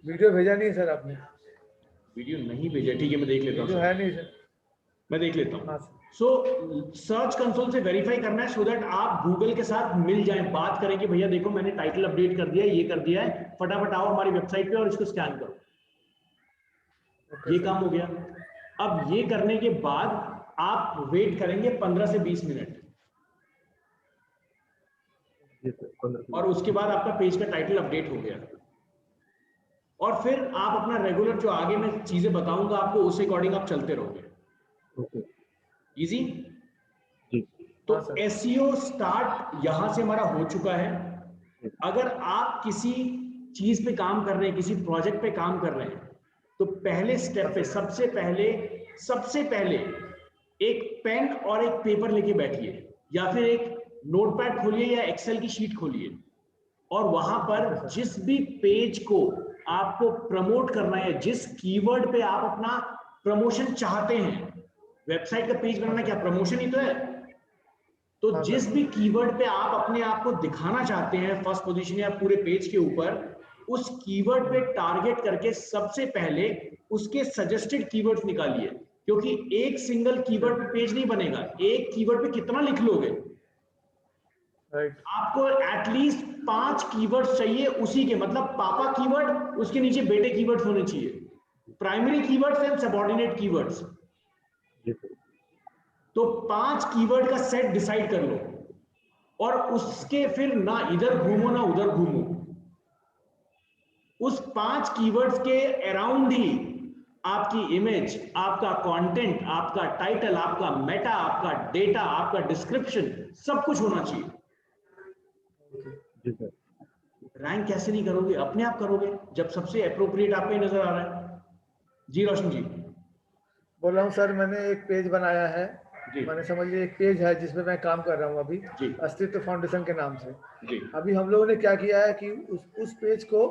वीडियो भेजा नहीं है सर आपने? वीडियो नहीं भेजा, ठीक है मैं देख लेता वीडियो हूँ, है नहीं सर। मैं देख लेता हाँ हूँ। सर। सो सर्च कंसोल से वेरीफाई करना है, सो दैट आप गूगल के साथ मिल जाएं, बात करें कि भैया देखो मैंने टाइटल अपडेट कर दिया है, ये कर दिया है, फटाफट आओ हमारी वेबसाइट पे और इसको स्कैन करो। ओके ये सर। काम हो गया। अब ये करने के बाद आप वेट करेंगे 15 से 20 मिनट, जी सर, 15 और उसके बाद आपका पेज का टाइटल अपडेट हो गया। और फिर आप अपना रेगुलर जो आगे मैं चीजें बताऊंगा आपको, उस अकॉर्डिंग आप चलते रहोगे। Okay easy? जी। तो हाँ सर। एसईओ स्टार्ट यहां से हमारा हो चुका है। अगर आप किसी चीज पे काम कर रहे हैं, किसी प्रोजेक्ट पे काम कर रहे हैं, तो पहले स्टेप पे सबसे पहले एक पेन और एक पेपर लेके बैठिए, या फिर एक नोटपैड खोलिए या एक्सेल की शीट खोलिए, और वहां पर जिस भी पेज को आपको प्रमोट करना है, जिस कीवर्ड पे आप अपना प्रमोशन चाहते हैं, वेबसाइट का पेज बनाना क्या प्रमोशन ही तो है? तो हाँ जिस सर। भी कीवर्ड पे आप अपने आप को दिखाना चाहते हैं फर्स्ट पोजीशन या पूरे पेज के ऊपर, उस कीवर्ड पे टारगेट करके सबसे पहले उसके सजेस्टेड कीवर्ड्स निकालिए, क्योंकि एक सिंगल कीवर्ड पे पेज नहीं बनेगा। एक कीवर्ड पे कितना लिख लोगे? राइट। आपको एटलीस्ट 5 कीवर्ड्स चाहिए उसी के, मतलब पापा कीवर्ड, उसके नीचे बेटे कीवर्ड्स होने चाहिए, primary keywords and subordinate keywords. जी सर। तो 5 कीवर्ड का सेट डिसाइड कर लो, और उसके फिर ना इधर घूमो ना उधर घूमो, उस 5 कीवर्ड्स के अराउंड ही आपकी इमेज, आपका कंटेंट, आपका टाइटल, आपका मेटा, आपका डेटा, आपका डिस्क्रिप्शन, सब कुछ होना चाहिए। जी सर। रैंक कैसे नहीं करोगे? अपने आप करोगे जब सबसे अप्रोप्रिएट आपको ही नजर आ रहा है। जी रोशन जी। बोल रहा हूँ सर, मैंने एक पेज बनाया है। जी मैंने समझ लिया एक पेज है जिसमें मैं काम कर रहा हूँ अभी, जी अस्तित्व फाउंडेशन के नाम से। जी अभी हम लोगों ने क्या किया है कि उस पेज को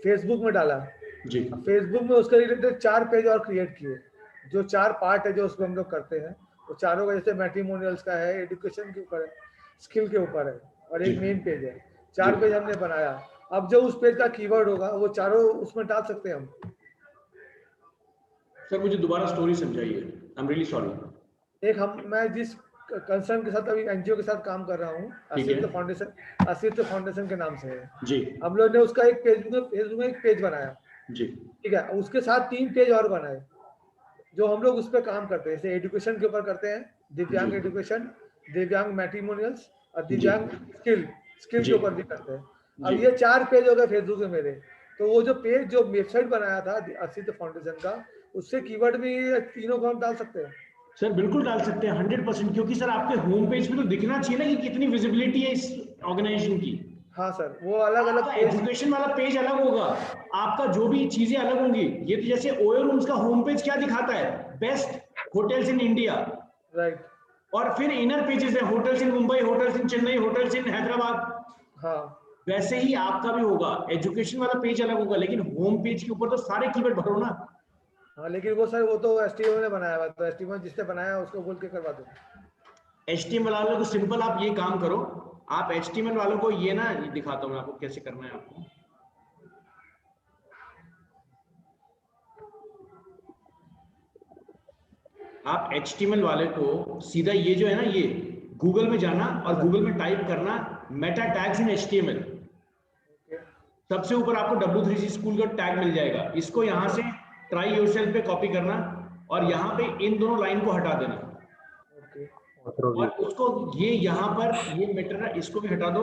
फेसबुक में डाला। जी फेसबुक में उसके रिलेटेड 4 पेज और क्रिएट किए, जो 4 पार्ट है जो उसमें हम लोग करते हैं। वो चारों का, जैसे मैट्रिमोनियल्स का है, एजुकेशन के ऊपर है, स्किल के ऊपर है, और एक जी मेन पेज है। 4 जी। पेज हमने बनाया। अब जो उस पेज का कीवर्ड होगा वो चारों उसमें डाल सकते हैं हम। सर मुझे दोबारा स्टोरी समझाइए, आई एम रियली सॉरी। एक मैं जिस कंसर्न के साथ अभी एनजीओ के साथ काम कर रहा हूँ, ठीक है। अस्तित्व फाउंडेशन के नाम से है। जी हम लोग ने उसका एक फेसबुक में एक पेज बनाया, जी ठीक है। उसके साथ 3 पेज और बनाए जो हम लोग उस पर काम करते हैं। जैसे एजुकेशन के ऊपर करते हैं, दिव्यांग जी एजुकेशन, दिव्यांग मैट्रिमोनियल्स, और जी दिव्यांग स्किल के जी ऊपर भी करते हैं। जी अब ये 4 पेज हो गए फेसबुक में मेरे। तो वो जो पेज, जो वेबसाइट बनाया था अस्तित्व फाउंडेशन का, उससे कीवर्ड भी तीनों को हम डाल सकते हैं। सर बिल्कुल डाल सकते हैं 100%, क्योंकि सर आपके होम पेज पे तो दिखना चाहिए ना कि कितनी विजिबिलिटी है इस ऑर्गेनाइजेशन की। हाँ सर, वो अलग अलग आपका पेज। एजुकेशन वाला पेज अलग होगा, आपका जो भी चीजें अलग होंगी। ये तो जैसे ओयो रूम्स का होम पेज क्या दिखाता है, best hotels in India, right. और फिर इनर पेजेस है होटल्स इन मुंबई, होटल्स इन चेन्नई, होटल्स इन हैदराबाद। हाँ वैसे ही आपका भी होगा, एजुकेशन वाला पेज अलग होगा, लेकिन होम पेज के ऊपर तो सारे कीवर्ड भरो ना। हाँ, लेकिन वो सर वो तो एसटीएम ने बनाया हुआ, तो एसटीएम जिसने बनाया उसको बोल के करवा दो। HTML वालों को सिंपल आप ये काम करो, आप HTML वालों को ये ना, ये दिखाता हूँ मैं आपको कैसे करना है आपको। आप HTML वाले को सीधा ये जो है ना, ये गूगल में जाना और गूगल में टाइप करना मेटा टैग्स इन HTML। सबसे ऊपर आपको W3C स्कूल का टैग मिल जाएगा, इसको यहाँ से ट्राई योरसेल्फ पे कॉपी करना और यहाँ पे इन दोनों लाइन को हटा देना, और उसको ये यहाँ पर ये मेटर है इसको भी हटा दो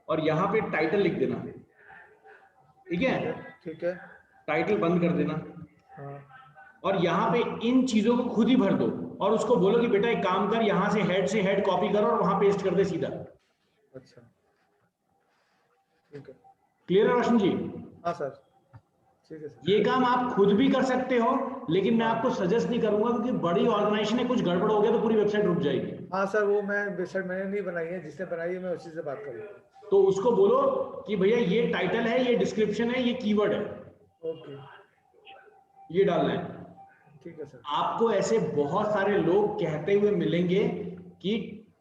और यहाँ पे टाइटल लिख देना। ठीक है, ठीक है, टाइटल बंद कर देना। हाँ। और यहाँ पे इन चीजों को खुद ही भर दो और उसको बोलो कि बेटा एक काम कर, यहाँ से हेड कॉपी कर और वहां पेस्ट कर दे सीधा। अच्छा, ठीक है। क्लियर है रोशन जी? हाँ सर, ठीक है सर। ये काम आप खुद भी कर सकते हो, लेकिन मैं आपको सजेस्ट नहीं करूंगा, क्योंकि बड़ी ऑर्गेनाइजेशन है, कुछ गड़बड़ हो गया तो पूरी वेबसाइट रुक जाएगी। हाँ सर, वो मैं वेबसाइट मैंने नहीं बनाई है, जिसने बनाई है मैं उसी से बात करूँगा। तो उसको बोलो कि भैया ये टाइटल है, ये डिस्क्रिप्शन है, ये कीवर्ड है, ओके, ये डालना है। ठीक है सर। आपको ऐसे बहुत सारे लोग कहते हुए मिलेंगे कि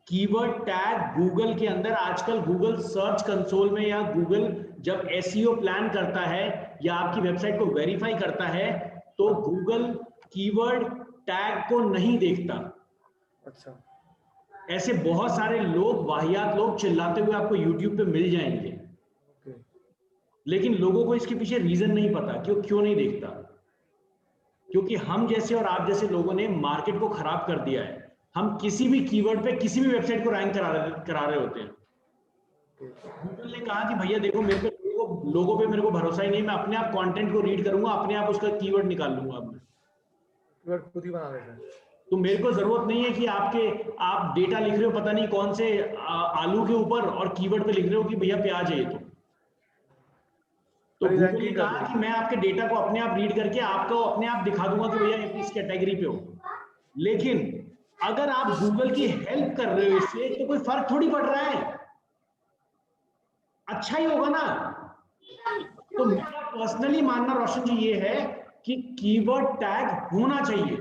कीवर्ड टैग गूगल के अंदर, आजकल गूगल सर्च कंसोल में या गूगल जब एसईओ प्लान करता है या आपकी वेबसाइट को वेरीफाई करता है तो गूगल कीवर्ड टैग को नहीं देखता। अच्छा, ऐसे बहुत सारे लोग, वाहियात लोग चिल्लाते हुए आपको यूट्यूब पे मिल जाएंगे, ओके, लेकिन लोगों को इसके पीछे रीजन नहीं पता क्यों नहीं देखता। क्योंकि हम जैसे और आप जैसे लोगों ने मार्केट को खराब कर दिया है। हम किसी भी कीवर्ड पे किसी भी वेबसाइट को रैंक करा रहे होते हैं। गूगल ने कहा कि भैया देखो, मेरे पे लोगों पे मेरे को भरोसा ही नहीं, मैं अपने आप कंटेंट को रीड करूंगा, अपने आप उसका कीवर्ड निकाल लूंगा। अब कीवर्ड खुद ही बना लेते हैं। तो मेरे को जरूरत नहीं है कि आप डेटा लिख रहे हो पता नहीं कौन से आलू के ऊपर और कीवर्ड पे लिख रहे हो कि भैया प्याज है ये। तो गूगल ने कहा कि मैं आपके डेटा को अपने आप रीड करके आपको अपने आप दिखा दूंगा कि भैया इस कैटेगरी पे हो। लेकिन अगर आप गूगल की हेल्प कर रहे हो इससे, तो कोई फर्क थोड़ी पड़ रहा है, अच्छा ही होगा ना। तो मेरा पर्सनली मानना रोशन जी ये है कि कीवर्ड टैग होना चाहिए,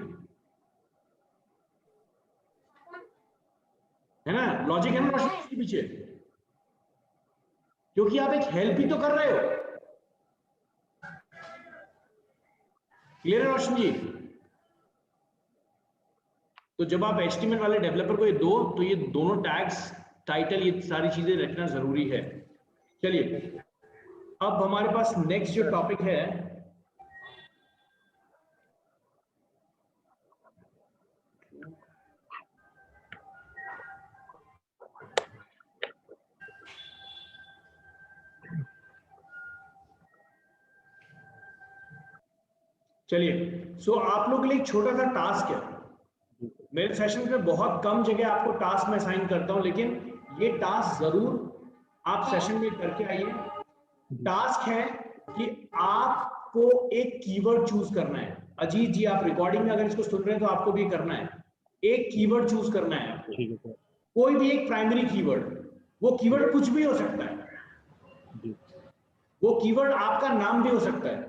है ना? लॉजिक है ना रोशन इसके पीछे, क्योंकि आप एक हेल्प ही तो कर रहे हो। क्लियर है रोशन जी? तो जब आप HTML वाले डेवलपर को ये दो, तो ये दोनों टैग्स, टाइटल, ये सारी चीजें रखना जरूरी है। चलिए, अब हमारे पास नेक्स्ट जो टॉपिक है, चलिए सो आप लोग के लिए एक छोटा सा टास्क है। मेरे सेशन में बहुत कम जगह आपको टास्क में असाइन करता हूं, लेकिन ये टास्क जरूर आप सेशन में करके आइए। टास्क है कि आपको एक कीवर्ड चूज करना है। अजीत जी, आप रिकॉर्डिंग में अगर इसको सुन रहे हैं तो आपको भी करना है। एक कीवर्ड चूज करना है आपको, कोई भी एक प्राइमरी कीवर्ड। वो कीवर्ड कुछ भी हो सकता है, वो कीवर्ड आपका नाम भी हो सकता है।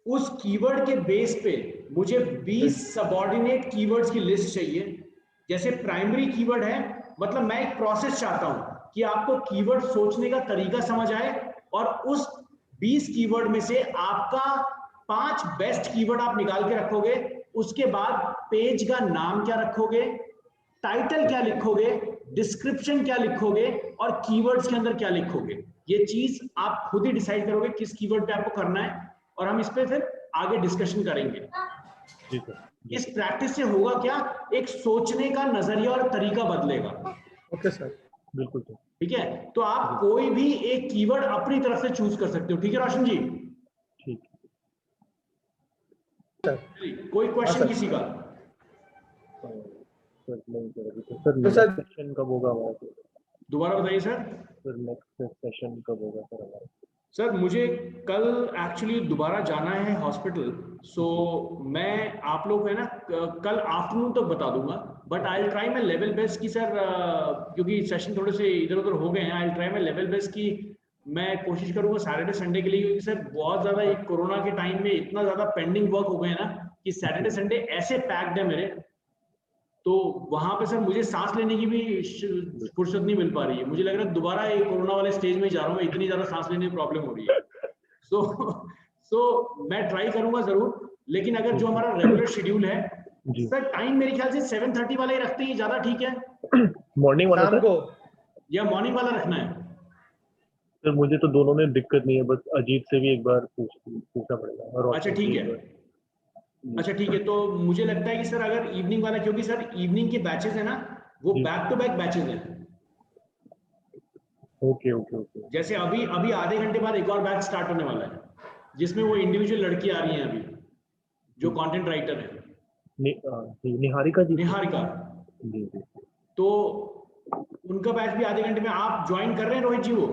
उस कीवर्ड के बेस पे मुझे 20 सबऑर्डिनेट कीवर्ड्स की लिस्ट चाहिए। जैसे प्राइमरी कीवर्ड है, मतलब मैं एक प्रोसेस चाहता हूं कि आपको कीवर्ड सोचने का तरीका समझ आए और उस 20 कीवर्ड में से आपका 5 बेस्ट कीवर्ड आप निकाल के रखोगे। उसके बाद पेज का नाम क्या रखोगे, टाइटल क्या लिखोगे, डिस्क्रिप्शन क्या लिखोगे और कीवर्ड्स के अंदर क्या लिखोगे। ये चीज आप खुद ही डिसाइड करोगे किस कीवर्ड पे आपको करना है, और हम इस पे फिर आगे डिस्कशन करेंगे। इस प्रैक्टिस से होगा क्या, एक सोचने का नजरिया और तरीका बदलेगा। ओके सर, बिल्कुल सर। ठीक है, तो आप कोई भी एक कीवर्ड अपनी तरफ से चूज कर सकते हो। ठीक है रोशन जी? ठीक। कोई क्वेश्चन सर। किसी का? सर नहीं सर अभी तो। सर तो सर नेक्स्ट सेशन कब होगा हमारा? दोबारा बताइए सर। सर नेक्स्ट सेशन कब होगा सर हमारा? सर मुझे कल एक्चुअली दोबारा जाना है हॉस्पिटल, सो मैं आप लोग है ना कल आफ्टरनून तक बता दूंगा, but I will try my level best की सर, क्योंकि सेशन थोड़े से इधर उधर हो गए हैं, I will try my level best की मैं कोशिश करूंगा सैटरडे संडे के लिए, क्योंकि सर बहुत ज्यादा ये कोरोना के टाइम में इतना ज्यादा पेंडिंग वर्क हो गए हैं ना कि सैटरडे संडे ऐसे पैक्ड है मेरे, तो वहां पे सर मुझे सांस लेने की भी फुर्सत नहीं मिल पा रही है। मुझे लग रहा है दोबारा ये कोरोना वाले स्टेज में जा रहा हूँ, इतनी ज्यादा सांस लेने में प्रॉब्लम हो रही है। सो मैं ट्राई करूंगा जरूर, लेकिन अगर जो हमारा रेगुलर शेड्यूल है सर, टाइम मेरे ख्याल से 7:30 वाला ही रखते हैं, ज्यादा ठीक है? मॉर्निंग वाला शाम सर को या मॉर्निंग वाला रखना है? सर मुझे तो दोनों में दिक्कत नहीं है, बस अजीत से भी एक बार पूछना पड़ेगा। और अच्छा ठीक है, अच्छा ठीक है, तो मुझे लगता है कि सर अगर इवनिंग वाला, क्योंकि सर इवनिंग के बैचेस है ना वो बैक टू बैक बैचेस हैं। Okay okay okay. जैसे अभी अभी आधे घंटे बाद एक और बैच स्टार्ट होने वाला है, जिसमें वो इंडिविजुअल लड़की आ रही है अभी जो कंटेंट राइटर है, निहारिका जी। निहारिका। जी जी। तो उनका बैच भी आधे घंटे में, आप ज्वाइन कर रहे हैं रोहित जी? वो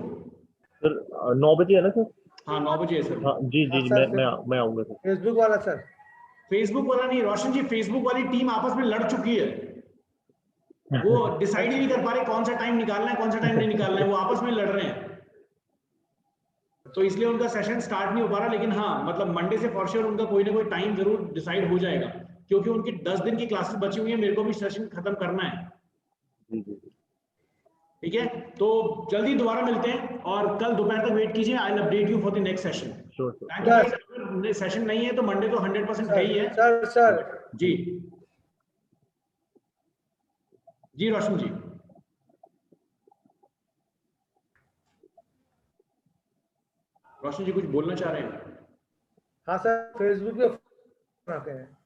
सर 9 बजे है ना सर? हाँ 9 बजे है सर। हाँ जी जी, सर, मैं आऊंगा सर। फेसबुक वाला सर? फेसबुक वाला नहीं रोशन जी, फेसबुक वाली टीम आपस में लड़ चुकी है, वो डिसाइड ही नहीं कर पा रहे कौन सा टाइम निकालना है कौन सा टाइम नहीं निकालना है, वो आपस में लड़ रहे हैं, तो इसलिए उनका सेशन स्टार्ट नहीं हो पा रहा। लेकिन हाँ मतलब मंडे से फॉर श्योर उनका कोई ना कोई टाइम जरूर डिसाइड हो जाएगा, क्योंकि उनकी 10 दिन की क्लासेस बची हुई है, मेरे को भी सेशन खत्म करना है। ठीक है, तो जल्दी दोबारा मिलते हैं और कल दोपहर तक वेट कीजिए, I will update you for the next session. Thank you. अगर सेशन नहीं है तो मंडे तो 100% है ही है। सर जी जी रोशन जी। रोशन जी कुछ बोलना चाह रहे हैं? हाँ सर, फेसबुक पे बनाते हैं।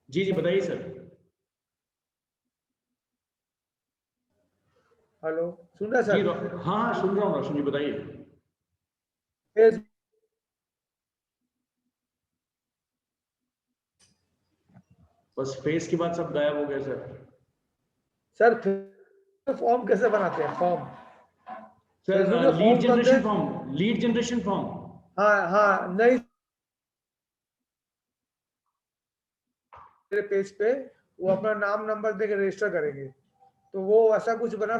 जी जी बताइए सर। हेलो, सुन रहे जी सर? हाँ हाँ सुन रहा हूँ रोशन जी, बताइए। फेस बस फेस के बाद सब गायब हो गए सर। सर फॉर्म कैसे बनाते हैं? फॉर्म सर फेसबुक पे लीड फॉर्म बनते जनरेशन हैं? Form, lead generation form. हाँ हाँ, नहीं मेरे पेज पे वो अपना नाम नंबर देके रजिस्टर करेंगे, तो वो ऐसा कुछ बना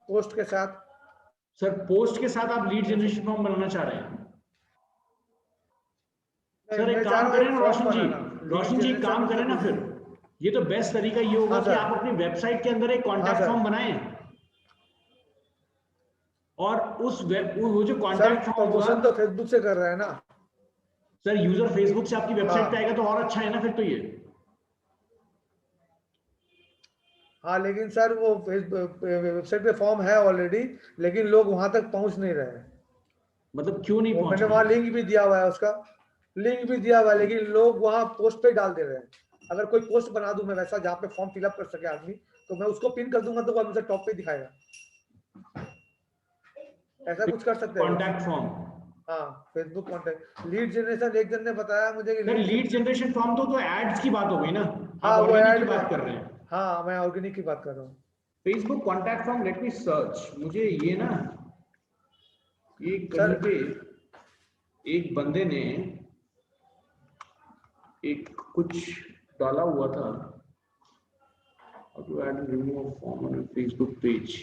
पोस्ट के साथ? सर पोस्ट के साथ आप लीड जनरेशन फॉर्म बनाना चाह रहे हैं? सर एक मैं चाह काम रहा करें हूँ ना फॉर्म रोशन जी, बनाना, रोशन जी एक काम करें ना, फिर ये तो बेस्ट तरीका ये होगा हाँ कि सर। आप अपनी वेबसाइट के अंदर एक कॉन्टैक्ट सर। फॉर्म बनाएं, और उस वो जो सर कॉन्टैक्ट फॉर्म होगा, प्रमोशन तो फेसबुक से कर रहे हैं ना? सर यूजर फेसबुक से आपकी वेबसाइट पे हाँ। आएगा तो और अच्छा है ना फिर तो ये। हाँ लेकिन सर वो वेबसाइट पे फॉर्म है ऑलरेडी, लेकिन लोग वहां तक पहुंच नहीं रहे हैं। मतलब क्यों नहीं वो पहुंच मैंने रहे? वहां लिंक भी दिया हुआ है, उसका लिंक भी दिया हुआ है, लेकिन लोग वहां पोस्ट पे डाल दे रहे हैं। अगर कोई पोस्ट बना दूं मैं वैसा जहाँ पे फॉर्म फिलअप कर सके आदमी, तो मैं उसको पिन कर दूंगा तो वो मुझे टॉप पे दिखाएगा। ऐसा कुछ कर सकते हैं? Contact form? हाँ, फेसबुक कॉन्टैक्ट लीड जनरेशन, एक जन ने बताया मुझे कि सर लीड जनरेशन फॉर्म तो एड्स की बात हो गई ना, हाँ आप वो ऑर्गेनिक ऐड की में, बात कर रहे हैं। हाँ मैं ऑर्गेनिक की बात कर रहा हूँ। Facebook contact form, let me search. मुझे ये ना ये कहीं सर पे एक बंदे ने एक कुछ डाला हुआ था, how to add and remove a form on a Facebook page।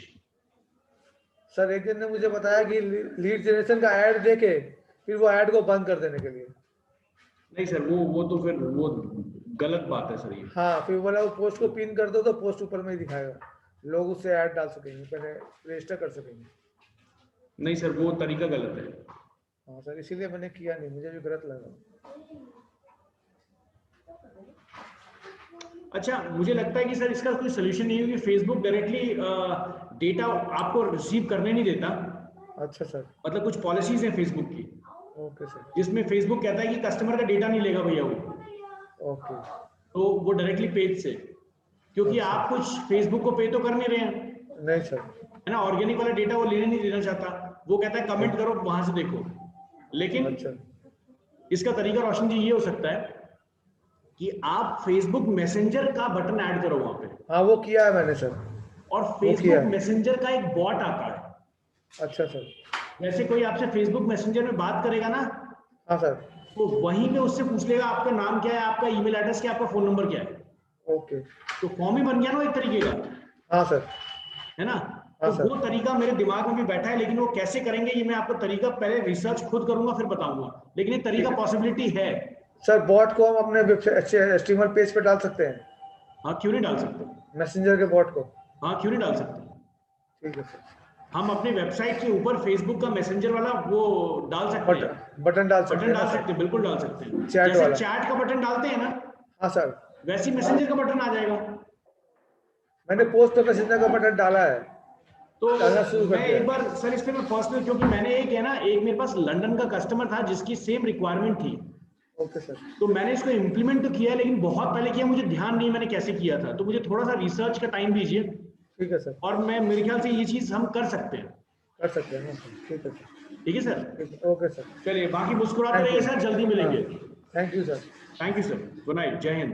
Sir एक जन ने मुझे बताया कि लीड जनरेशन का ऐड देके फिर वो ऐड को बंद कर देने के लिए। नहीं सर वो तो फिर वो गलत बात है सर ये। हाँ, फिर बोला वो पोस्ट को पिन कर दो तो पोस्ट ऊपर में ही दिखाएगा, लोग उससे ऐड डाल सकेंगे, पहले रजिस्टर कर सकेंगे। नहीं सर वो तरीका गलत है। हाँ सर, इसीलिए मैंने किया नहीं, मुझे भी गलत लगा। अच्छा मुझे लगता है कि सर इसका कोई सोल्यूशन नहीं है, कि फेसबुक डायरेक्टली डेटा आपको रिसीव करने नहीं देता। अच्छा सर। मतलब कुछ पॉलिसीज हैं फेसबुक की, ओके सर। जिसमें फेसबुक कहता है कि कस्टमर का डेटा नहीं लेगा भैया वो, ओके। तो वो डायरेक्टली पेज से, क्योंकि अच्छा। आप कुछ फेसबुक को पे तो कर नहीं रहे हैं, नहीं सर। है ना, ऑर्गेनिक वाला डेटा वो लेने नहीं देना चाहता, वो कहता है कमेंट करो वहां से देखो। लेकिन अच्छा। इसका तरीका रोशन जी ये हो सकता है कि आप फेसबुक मैसेंजर का बटन ऐड करो वहां पे। हाँ वो किया है मैंने सर। और किया फेसबुक है। मैसेंजर का एक बॉट आता है। अच्छा सर। जैसे कोई आपसे फेसबुक मैसेंजर में बात करेगा ना, हाँ सर। तो वहीं में उससे पूछ लेगा आपका नाम क्या है, आपका ईमेल एड्रेस क्या है, आपका फोन नंबर क्या है। ओके। तो फॉर्म ही बन गया ना एक तरीके का, हाँ सर। है ना। हाँ तो सर। वो तरीका मेरे दिमाग में भी बैठा है, लेकिन वो कैसे करेंगे ये मैं आपको तरीका पहले रिसर्च खुद करूंगा फिर बताऊंगा, लेकिन ये तरीका पॉसिबिलिटी है। सर बॉट को हम अपने एचटीएमएल पेज पे डाल सकते हैं? हाँ क्यों नहीं डाल सकते, मैसेंजर के बॉट को? हाँ क्यों नहीं डाल सकते। ठीक है सर। हम अपनी वेबसाइट के ऊपर फेसबुक का मैसेंजर वाला वो डाल सकते हैं, बटन डाल सकते बटन हैं डाल ना सकते सर? हैं, बिल्कुल डाल सकते हैं। चैट जैसे वाला। चैट का बटन डालते हैं ना, हाँ सर। वैसे मैसेंजर का बटन आ जाएगा। मैंने पोस्ट पे मैसेंजर का बटन डाला है, तो डालना शुरू कर मैं दिया एक है। बार सर इस पे मैं पर्सनल, क्योंकि मैंने एक है ना, एक मेरे पास लंदन का कस्टमर था जिसकी सेम रिक्वायरमेंट थी, ओके सर। तो मैंने इसको इम्प्लीमेंट तो किया है, लेकिन बहुत पहले किया, मुझे ध्यान नहीं मैंने कैसे किया था, तो मुझे थोड़ा सा रिसर्च का टाइम दीजिए। ठीक है सर। और मैं मेरे ख्याल से ये चीज हम कर सकते हैं। कर सकते हैं। हाँ सर। ठीक है सर। ठीक है सर, ठीक है। Okay sir. चलिए बाकी मुस्कुराते थैंक रहिए यू। सर, जल्दी मिलेंगे। Thank you sir. Thank you sir, good night, जय हिंद।